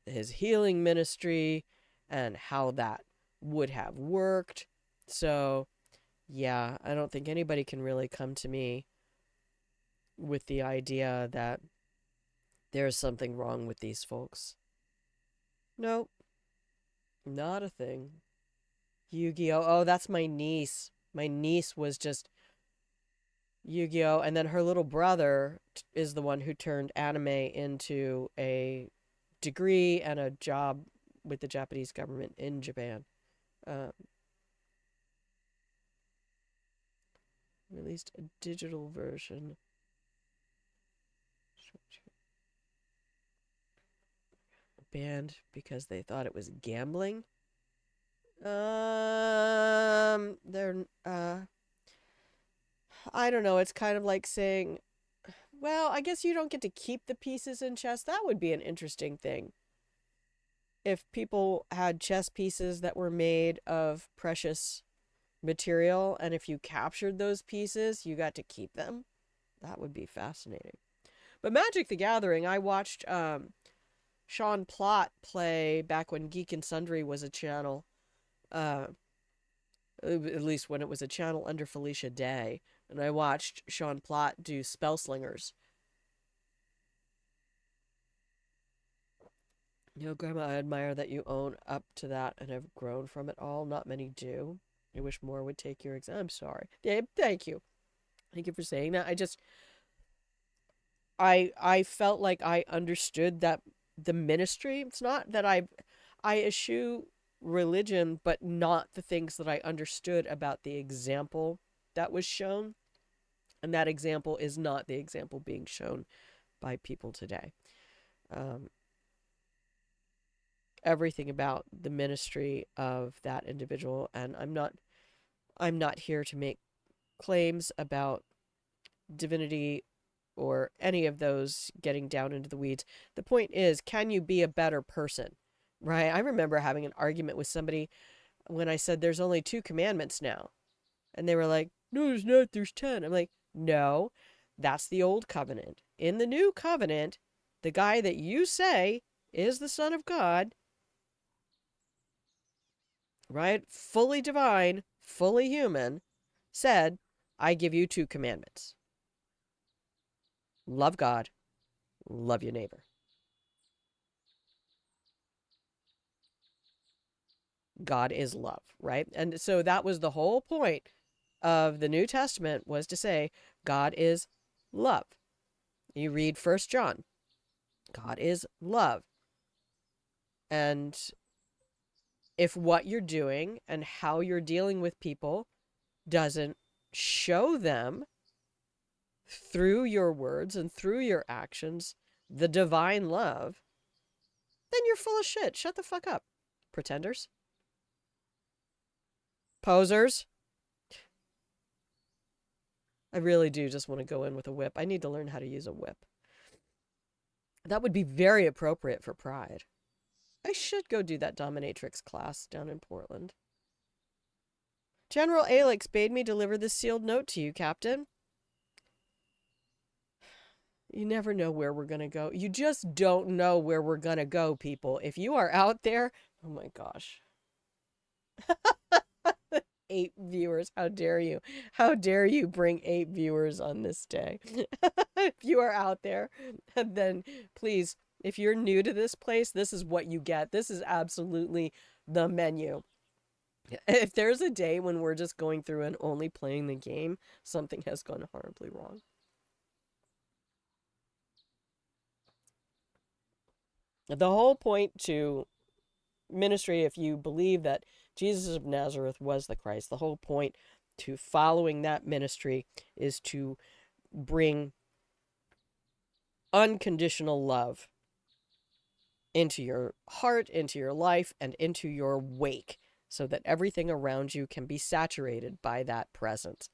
his healing ministry, and how that would have worked. So Yeah, I don't think anybody can really come to me with the idea that there's something wrong with these folks. Nope, not a thing. Yu-Gi-Oh! Oh, that's my niece. My niece was just Yu-Gi-Oh! And then her little brother is the one who turned anime into a degree and a job with the Japanese government in Japan. Uh, Released a digital version. Banned because they thought it was gambling. They're I don't know. It's kind of like saying, well, I guess you don't get to keep the pieces in chess. That would be an interesting thing. If people had chess pieces that were made of precious material, and if you captured those pieces, you got to keep them, that would be fascinating. But Magic the Gathering, I watched Sean Plott play back when Geek and Sundry was a channel. Uh, at least when it was a channel under Felicia Day. And I watched Sean Plott do Spell Slingers. You know, Grandma, I admire that you own up to that and have grown from it all. Not many do. I wish more would take your exam. I'm sorry. Yeah, thank you. Thank you for saying that. I felt like I understood that the ministry. It's not that I eschew religion, but not the things that I understood about the example that was shown. And that example is not the example being shown by people today. Um, Everything about the ministry of that individual, and I'm not here to make claims about divinity or any of those getting down into the weeds. The point is, can you be a better person? Right? I remember having an argument with somebody when I said there's only 2 commandments now. And they were like, no, there's not, there's 10. I'm like, no, that's the old covenant. In the new covenant, the guy that you say is the Son of God, right? Fully divine, fully human, said, I give you 2 commandments. Love God, love your neighbor. God is love, right? And so that was the whole point of the New Testament, was to say God is love. You read 1 John, God is love. And if what you're doing and how you're dealing with people doesn't show them through your words and through your actions the divine love, then you're full of shit. Shut the fuck up. Pretenders. Posers. I really do just want to go in with a whip. I need to learn how to use a whip. That would be very appropriate for Pride. I should go do that dominatrix class down in Portland. General Alex bade me deliver this sealed note to you, Captain. You never know where we're going to go. You just don't know where we're going to go, people. If you are out there, oh my gosh. 8 viewers. How dare you? How dare you bring 8 viewers on this day? If you are out there, then please, if you're new to this place, this is what you get. This is absolutely the menu. If there's a day when we're just going through and only playing the game, something has gone horribly wrong. The whole point to ministry, if you believe that Jesus of Nazareth was the Christ, the whole point to following that ministry is to bring unconditional love into your heart, into your life, and into your wake, so that everything around you can be saturated by that presence.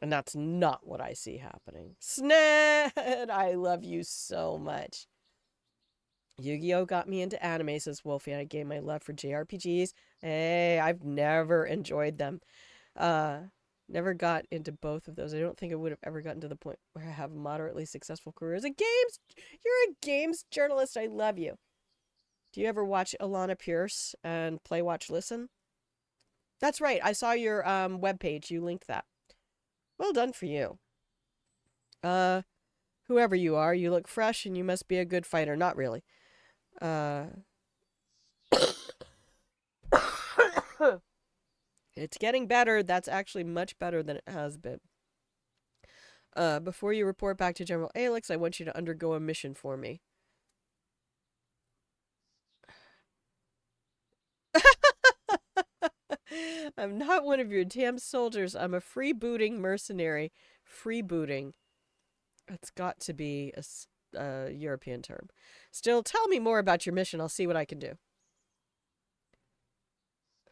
And that's not what I see happening. Sned, I love you so much. Yu-Gi-Oh! Got me into anime, says Wolfie. I gained my love for JRPGs. Hey, I've never enjoyed them. Never got into both of those. I don't think I would have ever gotten to the point where I have a moderately successful career as a games. You're a games journalist. I love you. Do you ever watch Alana Pierce and Play, Watch, Listen? That's right. I saw your webpage. You linked that. Well done for you. Uh, Whoever you are, you look fresh and you must be a good fighter. Not really. Uh, it's getting better. That's actually much better than it has been. Before you report back to General Alex, I want you to undergo a mission for me. I'm not one of your damn soldiers. I'm a freebooting mercenary. Freebooting. It's got to be a European term. Still, tell me more about your mission. I'll see what I can do.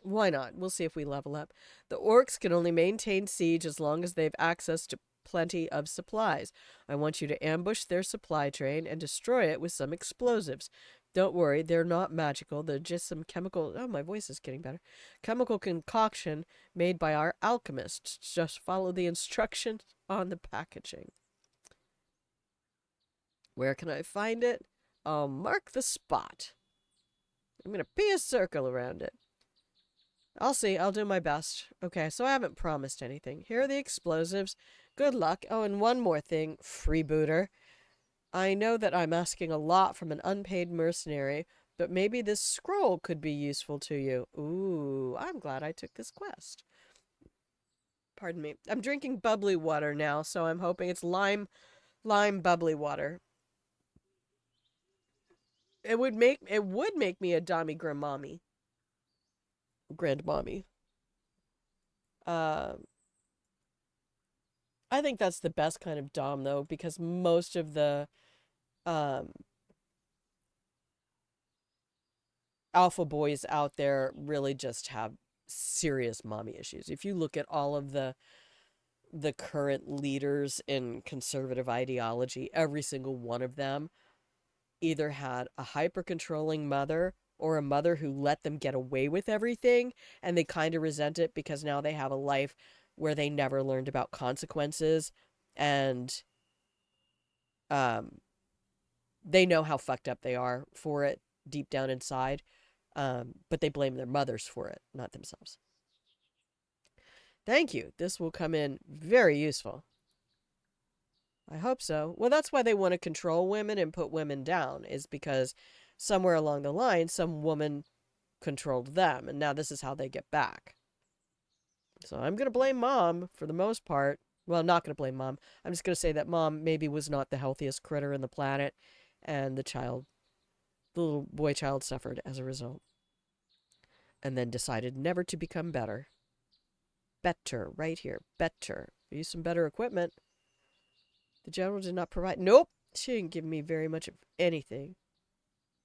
Why not? We'll see if we level up. The orcs can only maintain siege as long as they have access to plenty of supplies. I want you to ambush their supply train and destroy it with some explosives. Don't worry, they're not magical. They're just some chemical... Oh, my voice is getting better. Chemical concoction made by our alchemists. Just follow the instructions on the packaging. Where can I find it? I'll mark the spot. I'm going to pee a circle around it. I'll see. I'll do my best. Okay, so I haven't promised anything. Here are the explosives. Good luck. Oh, and one more thing, freebooter. I know that I'm asking a lot from an unpaid mercenary, but maybe this scroll could be useful to you. Ooh, I'm glad I took this quest. Pardon me. I'm drinking bubbly water now, so I'm hoping it's lime bubbly water. It would make me a Dami grandmommy. Um I think that's the best kind of dom though, because most of the um alpha boys out there really just have serious mommy issues. If you look at all of the current leaders in conservative ideology, every single one of them either had a hyper controlling mother or a mother who let them get away with everything, and they kind of resent it because now they have a life where they never learned about consequences, and um they know how fucked up they are for it deep down inside, but they blame their mothers for it, not themselves. Thank you. This will come in very useful. I hope so. Well, that's why they want to control women and put women down, is because somewhere along the line, some woman controlled them, and now this is how they get back. So I'm going to blame mom for the most part. Well, I'm not going to blame mom. I'm just going to say that mom maybe was not the healthiest critter in the planet, and the little boy child suffered as a result. And then decided never to become better. Better, right here. Better. Use some better equipment. The general did not provide. Nope. She didn't give me very much of anything.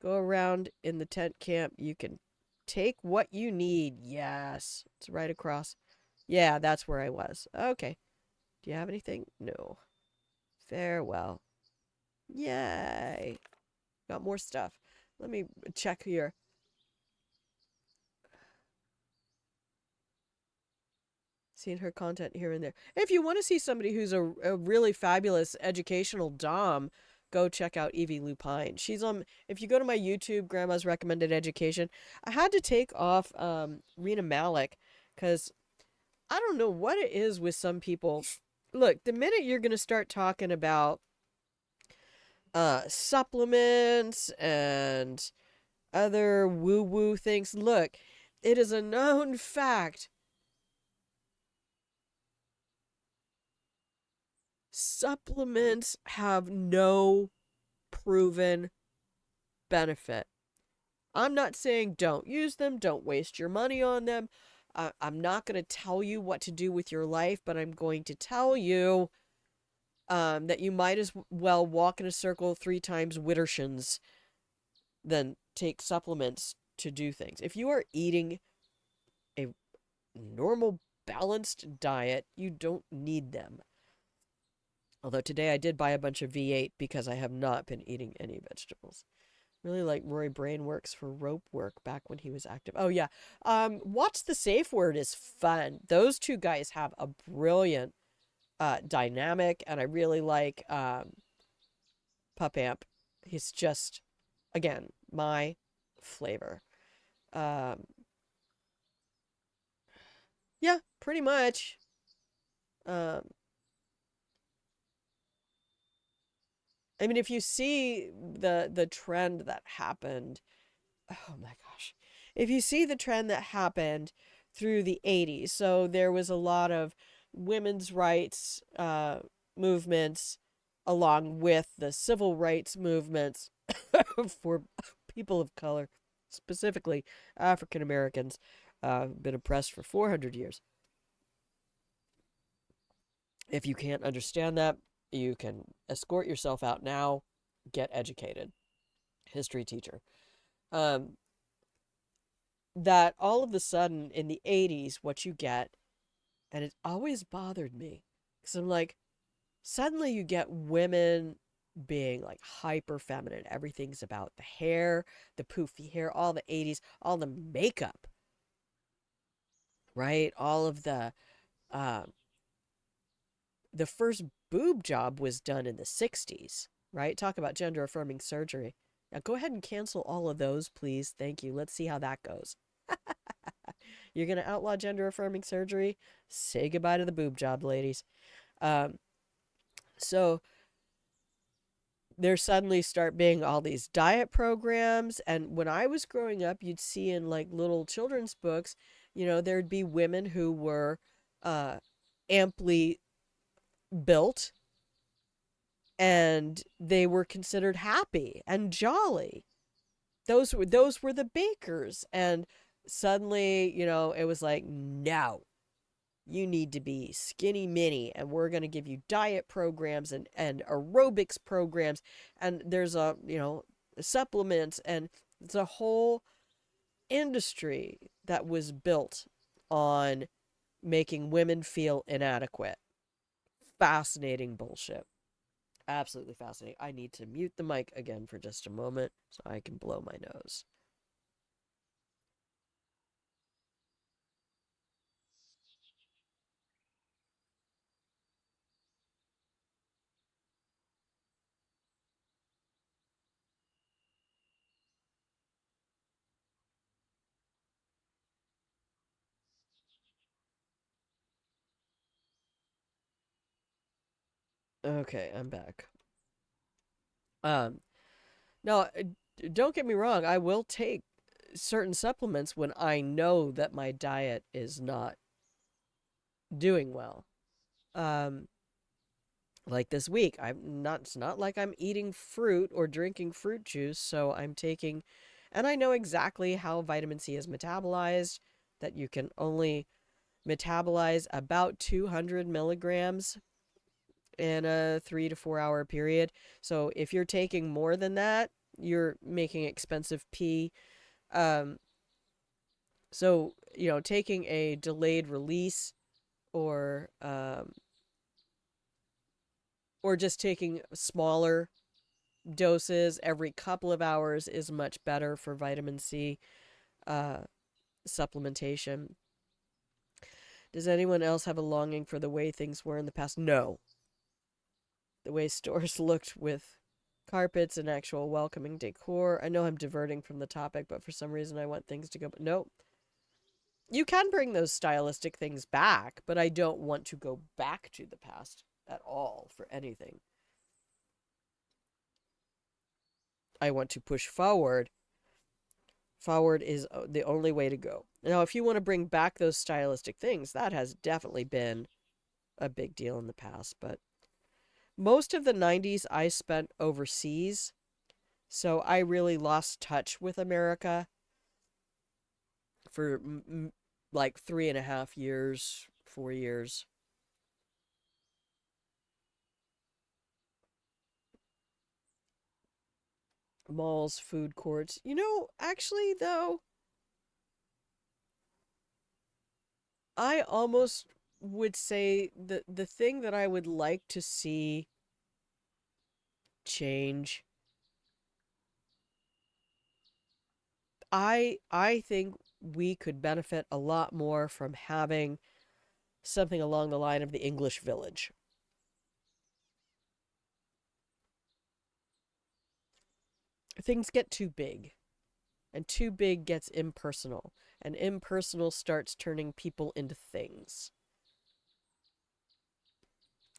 Go around in the tent camp. You can take what you need. Yes. It's right across. Yeah, that's where I was. Okay. Do you have anything? No. Farewell. Yay. Got more stuff. Let me check here. Seen her content here and there. If you want to see somebody who's a really fabulous educational dom, go check out Evie Lupine. She's on. If you go to my YouTube, Grandma's Recommended Education, I had to take off Rena Malik because I don't know what it is with some people. Look, the minute you're gonna start talking about supplements and other woo woo things, look, it is a known fact. Supplements have no proven benefit. I'm not saying don't use them, don't waste your money on them. I'm not going to tell you what to do with your life, but I'm going to tell you that you might as well walk in a circle 3 times Wittershins than take supplements to do things. If you are eating a normal, balanced diet, you don't need them. Although today I did buy a bunch of V8 because I have not been eating any vegetables. Really like Roy Brainworks for rope work back when he was active. Oh yeah. Watch the Safe Word is fun. Those two guys have a brilliant dynamic, and I really like Pup Amp. He's just, again, my flavor. Um Yeah, pretty much. Um, I mean, if you see the trend that happened, oh my gosh, if you see the trend that happened through the 80s, so there was a lot of women's rights movements along with the civil rights movements for people of color, specifically African Americans, been oppressed for 400 years. If you can't understand that, you can escort yourself out now, get educated. History teacher. Um, that all of a sudden in the 80s, what you get, and it always bothered me, because I'm like, suddenly you get women being like hyper feminine. Everything's about the hair, the poofy hair, all the 80s, all the makeup, right? All of uh, the first boob job was done in the 60s, right? Talk about gender affirming surgery. Now go ahead and cancel all of those, please. Thank you. Let's see how that goes. You're going to outlaw gender affirming surgery? Say goodbye to the boob job, ladies. Um, so there suddenly start being all these diet programs. And when I was growing up, you'd see in like little children's books, there'd be women who were uh, amply built and they were considered happy and jolly. Those were the bakers. And suddenly, it was like, no, you need to be skinny mini, and we're going to give you diet programs and aerobics programs, and there's supplements, and it's a whole industry that was built on making women feel inadequate. Fascinating bullshit. Absolutely fascinating. I need to mute the mic again for just a moment so I can blow my nose. Okay, I'm back. um Now, don't get me wrong, I will take certain supplements when I know that my diet is not doing well. Um, like this week, it's not like I'm eating fruit or drinking fruit juice, so I'm taking, and I know exactly how vitamin C is metabolized, that you can only metabolize about 200 milligrams in a 3 to 4 hour period. So if you're taking more than that, you're making expensive pee. Um, So, taking a delayed release or or just taking smaller doses every couple of hours is much better for vitamin C uh, supplementation. Does anyone else have a longing for the way things were in the past? No. The way stores looked with carpets and actual welcoming decor. I know I'm diverting from the topic, but for some reason I want things to go. But no, you can bring those stylistic things back, but I don't want to go back to the past at all for anything. I want to push forward. Forward is the only way to go. Now, if you want to bring back those stylistic things, that has definitely been a big deal in the past. But most of the 90s I spent overseas, so I really lost touch with America for like 3.5 years, 4 years. Malls, food courts. Actually, though, I almost would say the thing that I would like to see change, I think we could benefit a lot more from having something along the line of the English village. Things get too big. And too big gets impersonal. And impersonal starts turning people into things.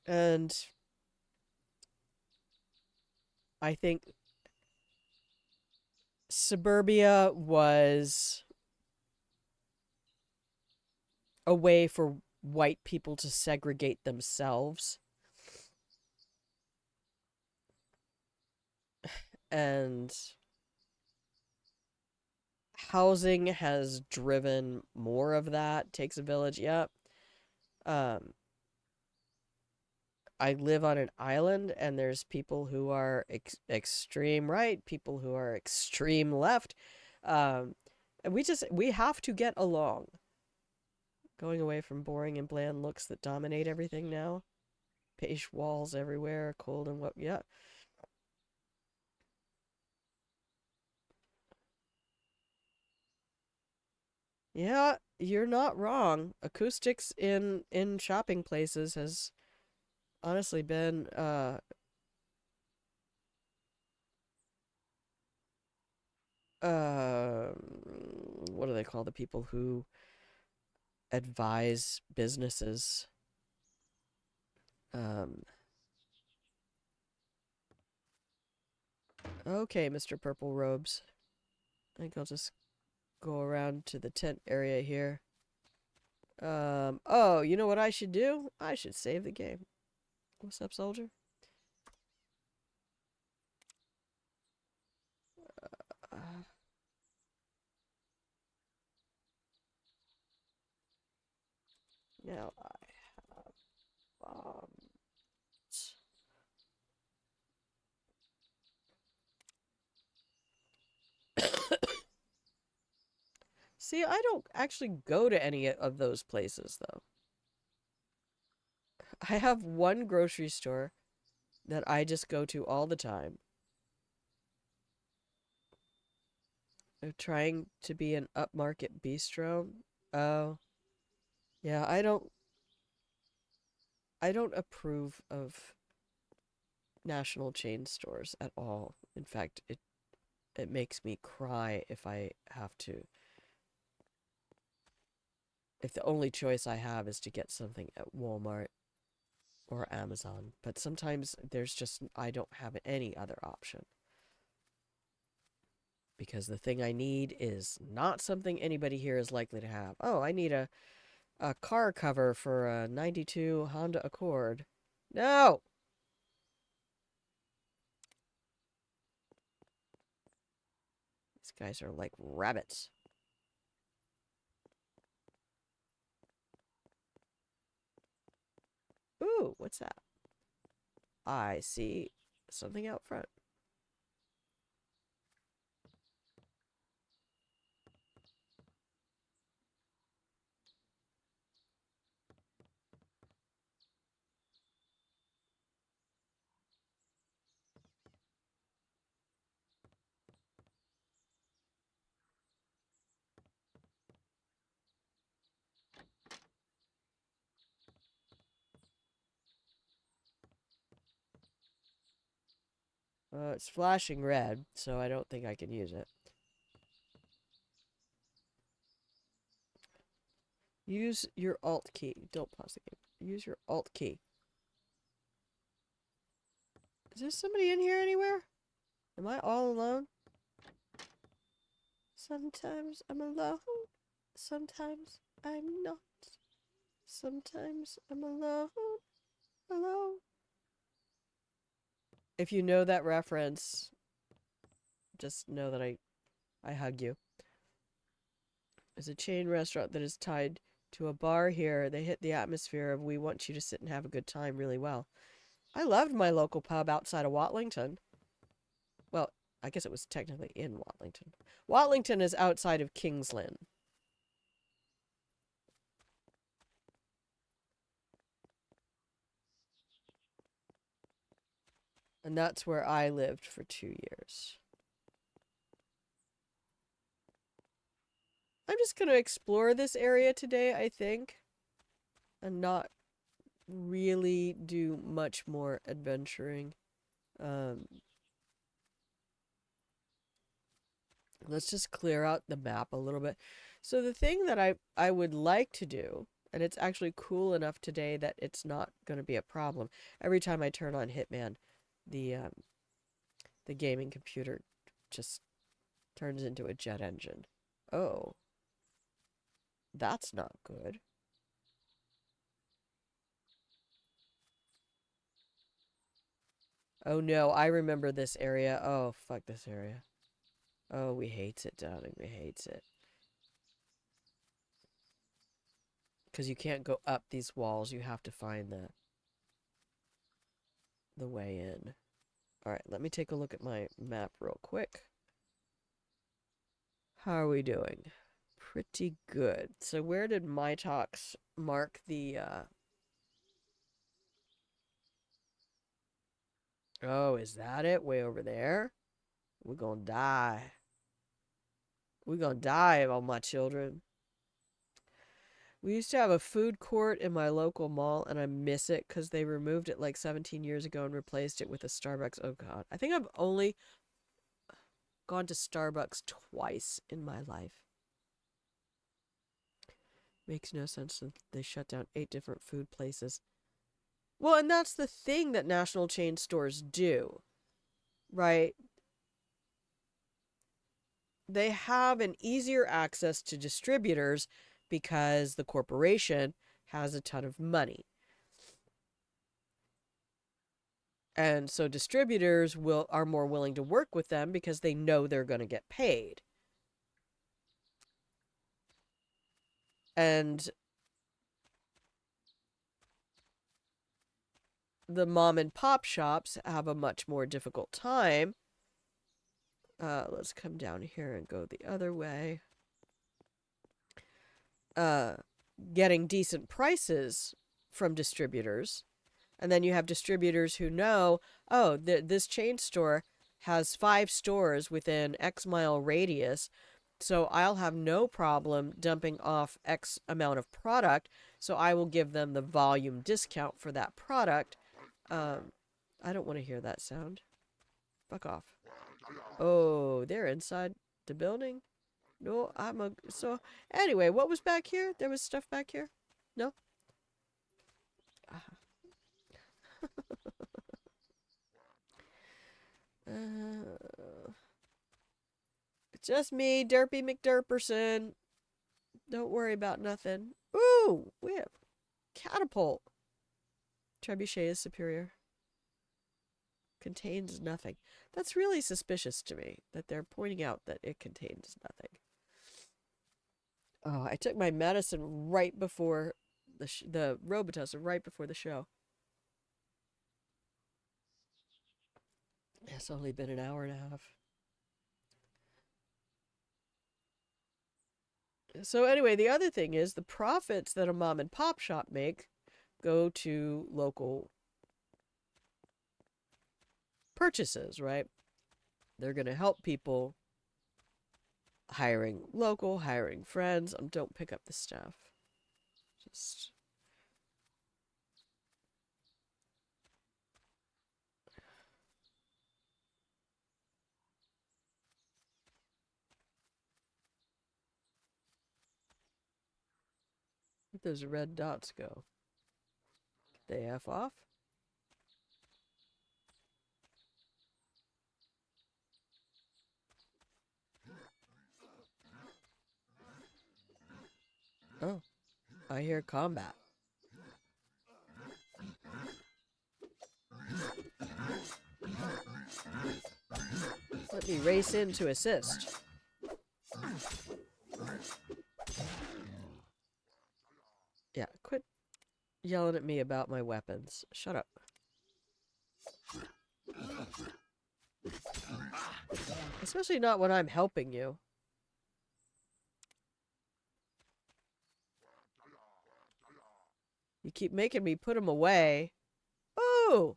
And I think suburbia was a way for white people to segregate themselves. And housing has driven more of that. Takes a village. Yep. Um, I live on an island, and there's people who are extreme right, people who are extreme left. And we have to get along. Going away from boring and bland looks that dominate everything now. Beige walls everywhere, cold and what? Yeah, yeah, you're not wrong. Acoustics in shopping places has honestly been uh what do they call the people who advise businesses? Um, okay, Mr. Purple Robes. I think I'll just go around to the tent area here. Oh, you know what I should do? I should save the game. What's up, soldier? Uh, now I have bombs. See, I don't actually go to any of those places, though. I have one grocery store that I just go to all the time. I'm trying to be an upmarket bistro. Oh, yeah, I don't approve of national chain stores at all. In fact, it makes me cry if I have to. If the only choice I have is to get something at Walmart or Amazon, but sometimes there's just I don't have any other option because the thing I need is not something anybody here is likely to have. Oh, I need a car cover for a 92 Honda Accord. No. These guys are like rabbits. Ooh, what's that? I see something out front. It's flashing red, so I don't think I can use it. Use your Alt key. Don't pause the game. Use your Alt key. Is there somebody in here anywhere? Am I all alone? Sometimes I'm alone. Sometimes I'm not. Sometimes I'm alone. Alone. If you know that reference, just know that I hug you. There's a chain restaurant that is tied to a bar here. They hit the atmosphere of we want you to sit and have a good time really well. I loved my local pub outside of Watlington. Well, I guess it was technically in Watlington. Watlington is outside of Kings Lynn. And that's where I lived for 2 years. I'm just going to explore this area today, I think. And not really do much more adventuring. Um, Let's just clear out the map a little bit. So the thing that I would like to do, and it's actually cool enough today that it's not going to be a problem. Every time I turn on Hitman, the the gaming computer just turns into a jet engine. Oh, that's not good. Oh no, I remember this area. Oh, fuck this area. Oh, we hates it, darling. We hates it. Because you can't go up these walls. You have to find the way in. Alright, let me take a look at my map real quick. How are we doing? Pretty good. So where did my talks mark the, Oh, is that it? Way over there? We're gonna die. We're gonna die, all my children. We used to have a food court in my local mall, and I miss it because they removed it like 17 years ago and replaced it with a Starbucks. Oh, God. I think I've only gone to Starbucks twice in my life. Makes no sense that they shut down 8 different food places. Well, and that's the thing that national chain stores do, right? They have an easier access to distributors because the corporation has a ton of money. And so distributors are more willing to work with them because they know they're going to get paid. And the mom and pop shops have a much more difficult time. Let's come down here and go the other way. Getting decent prices from distributors. And then you have distributors who know, oh, this chain store has 5 stores within X mile radius, so I'll have no problem dumping off X amount of product, so I will give them the volume discount for that product. I don't want to hear that sound. Fuck off. Oh, they're inside the building? No, so, anyway, what was back here? There was stuff back here? No? It's just me, Derpy McDerperson. Don't worry about nothing. Ooh, we have catapult. Trebuchet is superior. Contains nothing. That's really suspicious to me that they're pointing out that it contains nothing. Oh, I took my medicine right before the Robitussin right before the show. It's only been an hour and a half. So anyway, the other thing is the profits that a mom and pop shop make go to local purchases, right? They're going to help people hiring local, hiring friends. Don't pick up the stuff. Just where'd those red dots go? Did they F off? Oh, I hear combat. Let me race in to assist. Yeah, quit yelling at me about my weapons. Shut up. Especially not when I'm helping you. You keep making me put them away. Oh!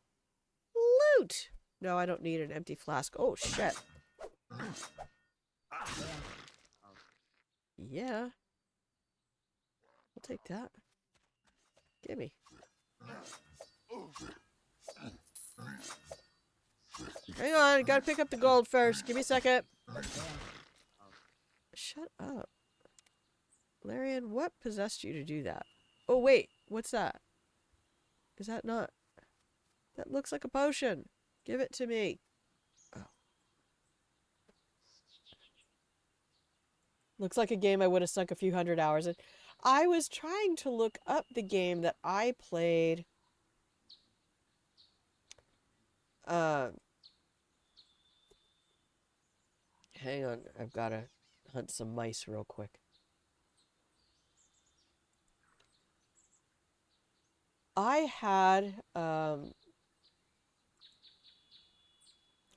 Loot! No, I don't need an empty flask. Oh, shit. Yeah. I'll take that. Gimme. Hang on, gotta pick up the gold first. Give me a second. Shut up. Larian, what possessed you to do that? Oh, wait. What's that? Is that not... That looks like a potion. Give it to me. Oh. Looks like a game I would have sunk a few hundred hours in. I was trying to look up the game that I played. Hang on. I've got to hunt some mice real quick. I had a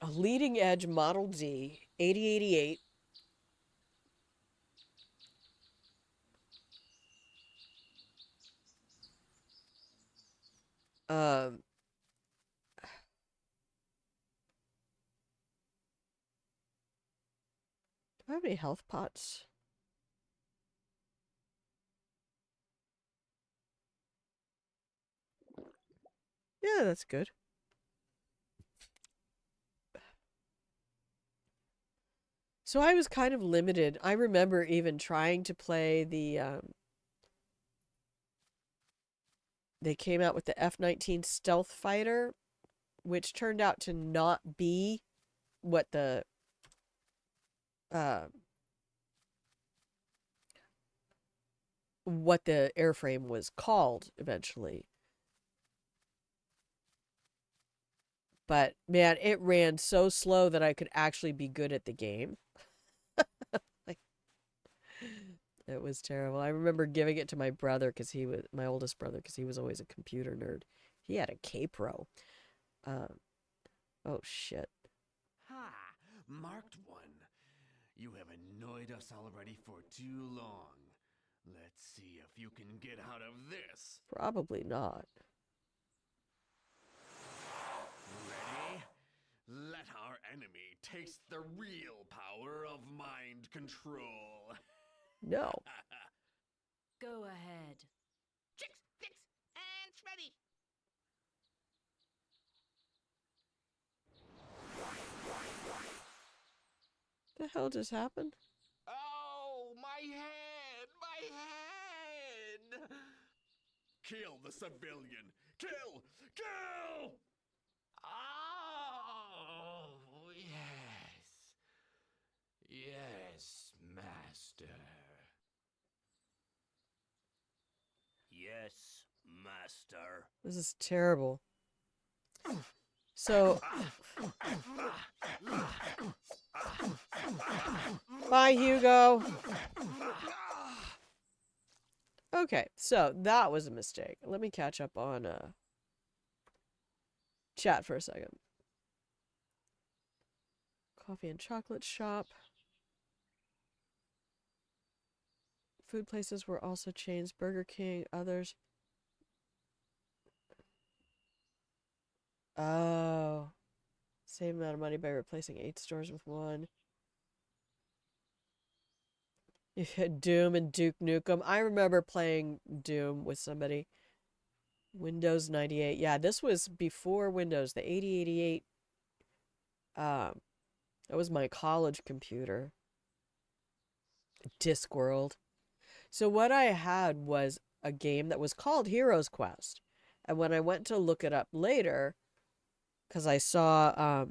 leading edge Model D 8088. Um, do I have any health pots? Yeah, that's good. So I was kind of limited. I remember even trying to play they came out with the F-19 Stealth Fighter, which turned out to not be what the uh, airframe was called eventually. But man, it ran so slow that I could actually be good at the game. Like, it was terrible. I remember giving it to my brother because he was my oldest brother because he was always a computer nerd. He had a K-Pro. Oh shit. Ha! Marked one. You have annoyed us already for too long. Let's see if you can get out of this. Probably not. Ready? Let our enemy taste the real power of mind control. No. Go ahead. Tricks, fix, and Freddy. The hell just happened? Oh, my head! My head! Kill the civilian! Kill! Kill! Oh, yes. Yes, master. Yes, master. This is terrible. So, bye, Hugo. Okay, so that was a mistake. Let me catch up on chat for a second. Coffee and chocolate shop. Food places were also chains. Burger King, others. Oh. Same amount of money by replacing 8 stores with 1. You had Doom and Duke Nukem. I remember playing Doom with somebody. Windows 98. Yeah, this was before Windows. The 8088. That was my college computer. Discworld. So what I had was a game that was called Heroes Quest. And when I went to look it up later, because I saw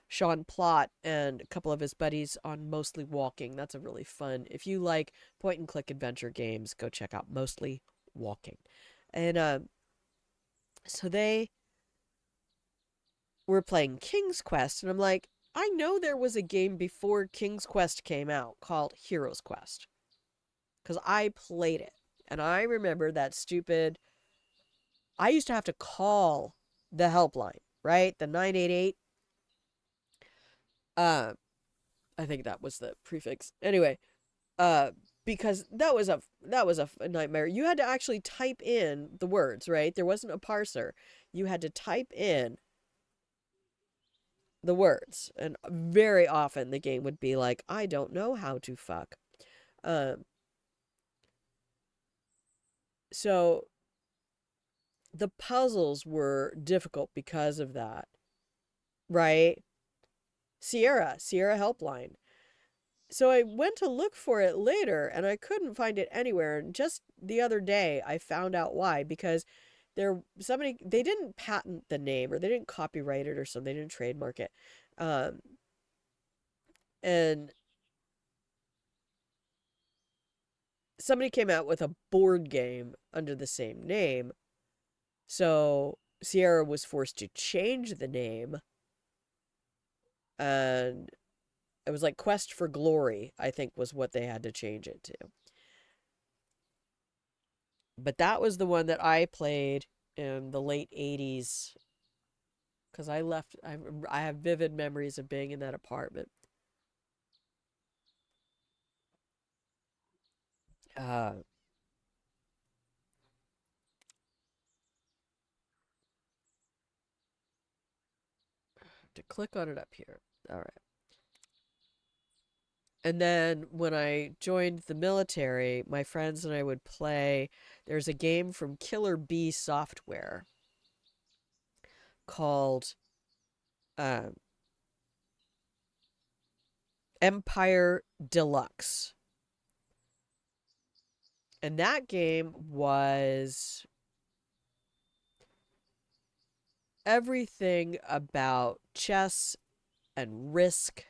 Sean Plott and a couple of his buddies on Mostly Walking. That's a really fun. If you like point and click adventure games, go check out Mostly Walking. And so they were playing King's Quest, and I'm like, I know there was a game before King's Quest came out called Heroes Quest. Because I played it. And I remember that stupid... I used to have to call the helpline, right? The 988. I think that was the prefix. Anyway, because that was a nightmare. You had to actually type in the words, right? There wasn't a parser. You had to type in the words, and very often the game would be like, I don't know how to fuck. So the puzzles were difficult because of that, right? Sierra Helpline. So I went to look for it later and I couldn't find it anywhere. And just the other day I found out why, because they didn't patent the name or they didn't copyright it or something, they didn't trademark it. And somebody came out with a board game under the same name. So Sierra was forced to change the name. And it was like Quest for Glory, I think was what they had to change it to. But that was the one that I played in the late 80s. Because I have vivid memories of being in that apartment. To click on it up here. All right. And then when I joined the military, my friends and I would play. There's a game from Killer Bee Software called Empire Deluxe. And that game was everything about chess and Risk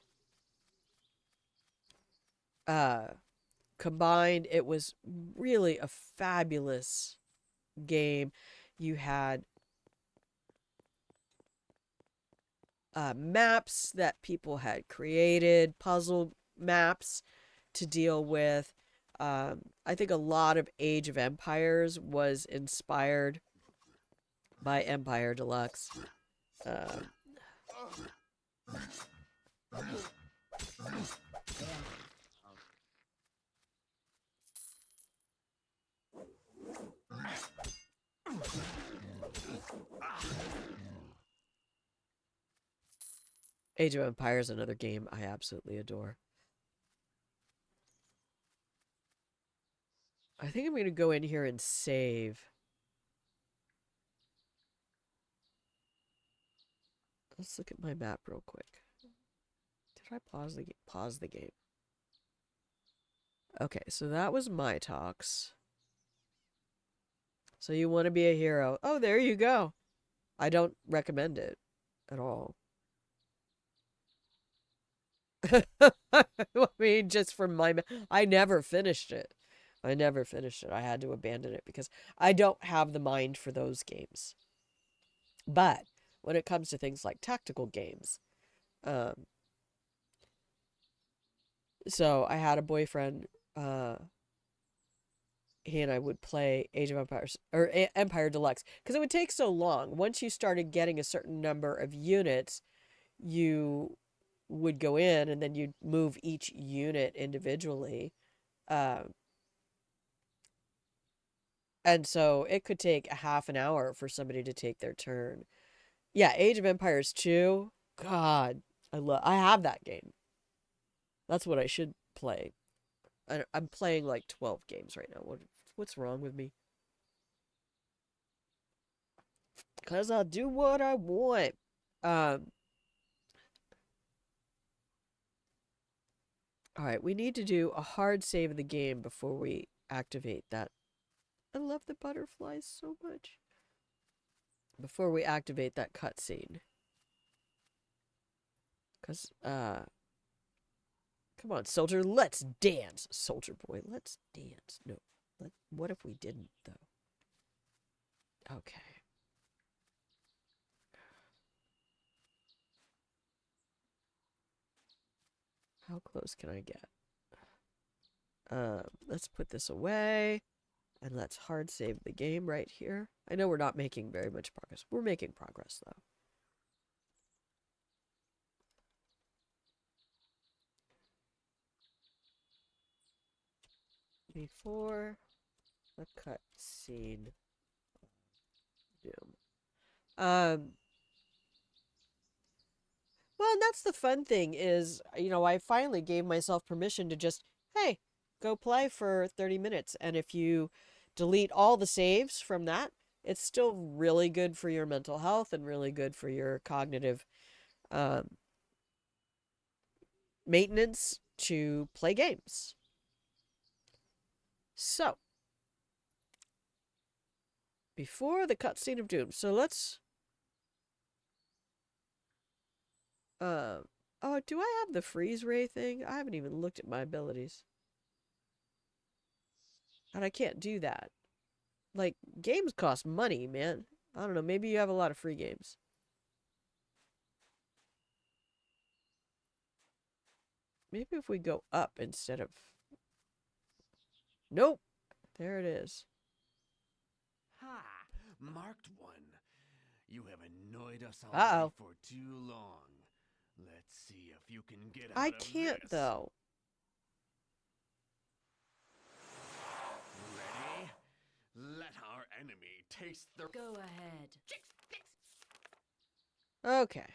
combined. It was really a fabulous game. You had maps that people had created, puzzle maps to deal with. I think a lot of Age of Empires was inspired by Empire Deluxe. Age of Empires is another game I absolutely adore. I think I'm going to go in here and save. Let's look at my map real quick. Did I pause the game? Okay, so that was my talks. So you want to be a hero. Oh, there you go. I don't recommend it at all. I mean, just from I never finished it. I never finished it. I had to abandon it because I don't have the mind for those games. But when it comes to things like tactical games, so I had a boyfriend, he and I would play Age of Empires or Empire Deluxe because it would take so long. Once you started getting a certain number of units, you would go in and then you'd move each unit individually. And so it could take a half an hour for somebody to take their turn. Yeah, Age of Empires 2. God, I have that game. That's what I should play. I'm playing like 12 games right now. What's wrong with me? Because I'll do what I want. Alright, we need to do a hard save of the game before we activate that. I love the butterflies so much. Before we activate that cutscene. Because, come on, soldier, let's dance. Soldier boy, let's dance. No, what if we didn't, though? Okay. How close can I get? Let's put this away. And let's hard save the game right here. I know we're not making very much progress. We're making progress, though. Before the cutscene. Doom. Well, and that's the fun thing is, I finally gave myself permission to just, hey, go play for 30 minutes. And if you delete all the saves from that, it's still really good for your mental health and really good for your cognitive maintenance to play games. So, before the cutscene of doom. So let's... oh, do I have the freeze ray thing? I haven't even looked at my abilities. And I can't do that. Like, games cost money, man. I don't know, maybe you have a lot of free games. Maybe if we go up instead of... Nope! There it is. Ha! Marked one. You have annoyed us Uh-oh. already for too long. Let's see if you can get out I of can't, this. though. Ready? Let our enemy taste the... Go ahead. Chicks, flicks. Okay.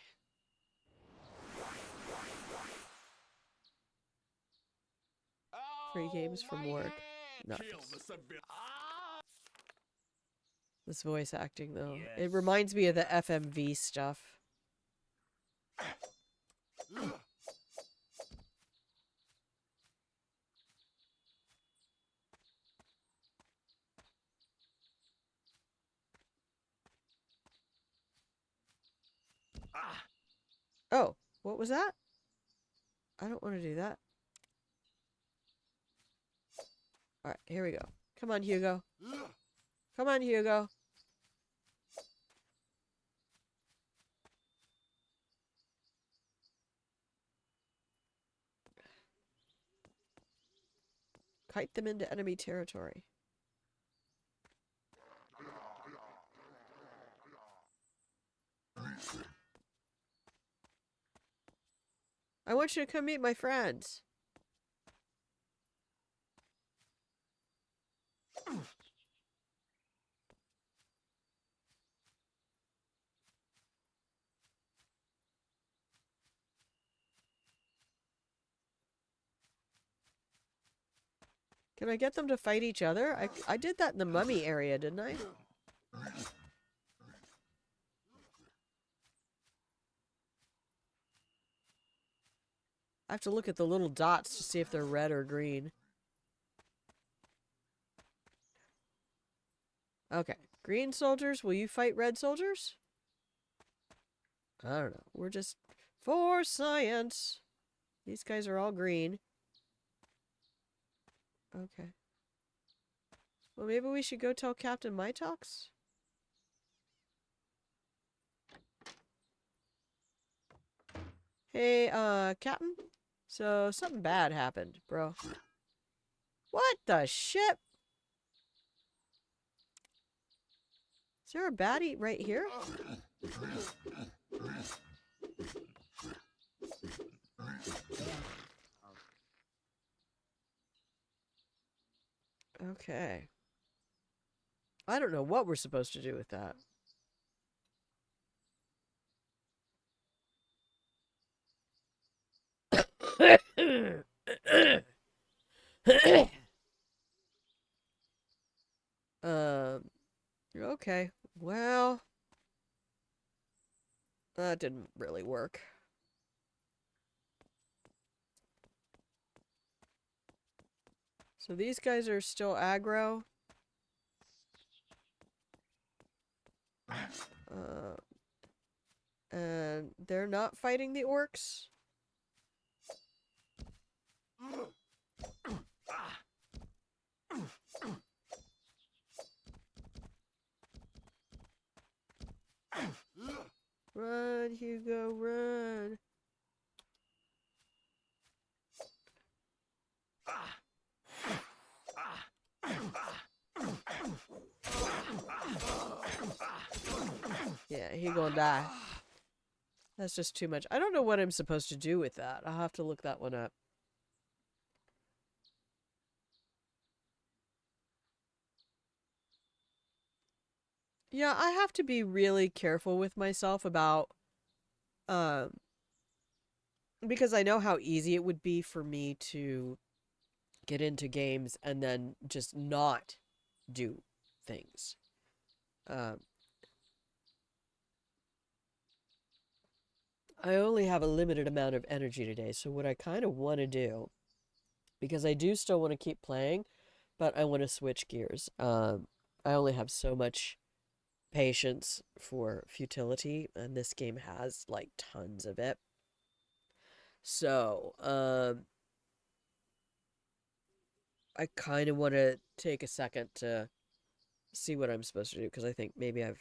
Free games from work. Nice. Kill the civil... This voice acting, though. Yes. It reminds me of the FMV stuff. Oh, what was that? I don't want to do that. Alright, here we go. Come on, Hugo. Come on, Hugo. Kite them into enemy territory. I want you to come meet my friends. Can I get them to fight each other? I did that in the mummy area, didn't I? I have to look at the little dots to see if they're red or green. Okay. Green soldiers, will you fight red soldiers? I don't know. We're just... For science! These guys are all green. Okay. Well, maybe we should go tell Captain Mytox? Hey, Captain? So, something bad happened, bro. What the shit? Is there a baddie right here? Okay. I don't know what we're supposed to do with that. Okay. Well, that didn't really work. So these guys are still aggro. And they're not fighting the orcs? Run, Hugo, run. Yeah, he gonna die. That's just too much. I don't know what I'm supposed to do with that. I'll have to look that one up. Yeah, I have to be really careful with myself about, because I know how easy it would be for me to get into games and then just not do things. I only have a limited amount of energy today, so what I kind of want to do, because I do still want to keep playing, but I want to switch gears. I only have so much patience for futility, and this game has like tons of it. So, I kind of want to take a second to see what I'm supposed to do, because I think maybe I've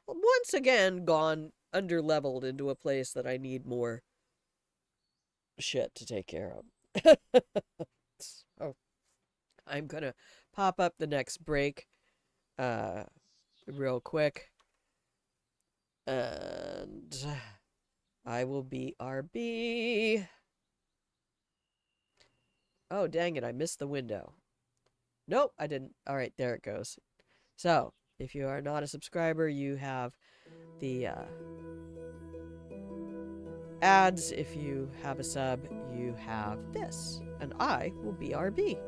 once again gone underleveled into a place that I need more shit to take care of. So I'm gonna pop up the next break uh real quick, and I will be RB. Oh, dang it, I missed the window. Nope, I didn't. All right, there it goes. So, if you are not a subscriber, you have the ads. If you have a sub, you have this. And I will be RB.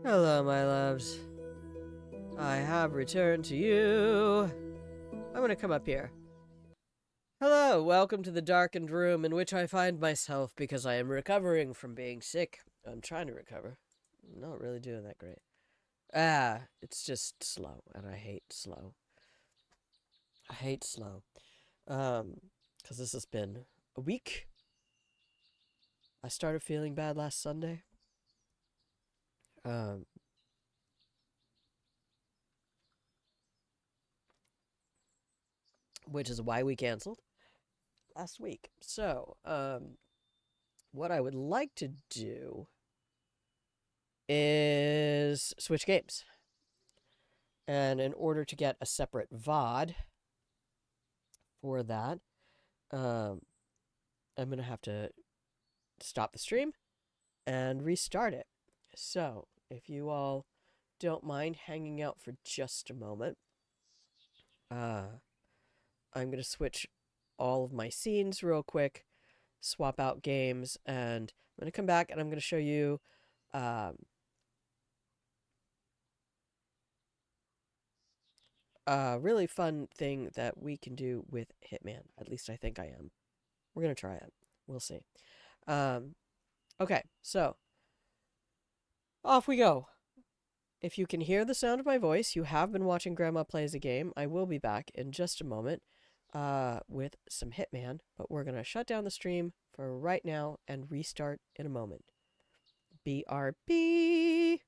Hello, my loves. I have returned to you. I'm gonna come up here. Hello, welcome to the darkened room in which I find myself because I am recovering from being sick. I'm trying to recover. I'm not really doing that great. It's just slow, and I hate slow. I hate slow. Because this has been a week. I started feeling bad last Sunday. Which is why we canceled last week. So, what I would like to do is switch games. And in order to get a separate VOD for that, I'm going to have to stop the stream and restart it. So, if you all don't mind hanging out for just a moment, I'm going to switch all of my scenes real quick, swap out games, and I'm going to come back and I'm going to show you a really fun thing that we can do with Hitman. At least I think I am. We're going to try it. We'll see. Okay, so off we go. If you can hear the sound of my voice, you have been watching Grandma Plays a Game. I will be back in just a moment with some Hitman, but we're going to shut down the stream for right now and restart in a moment. BRB!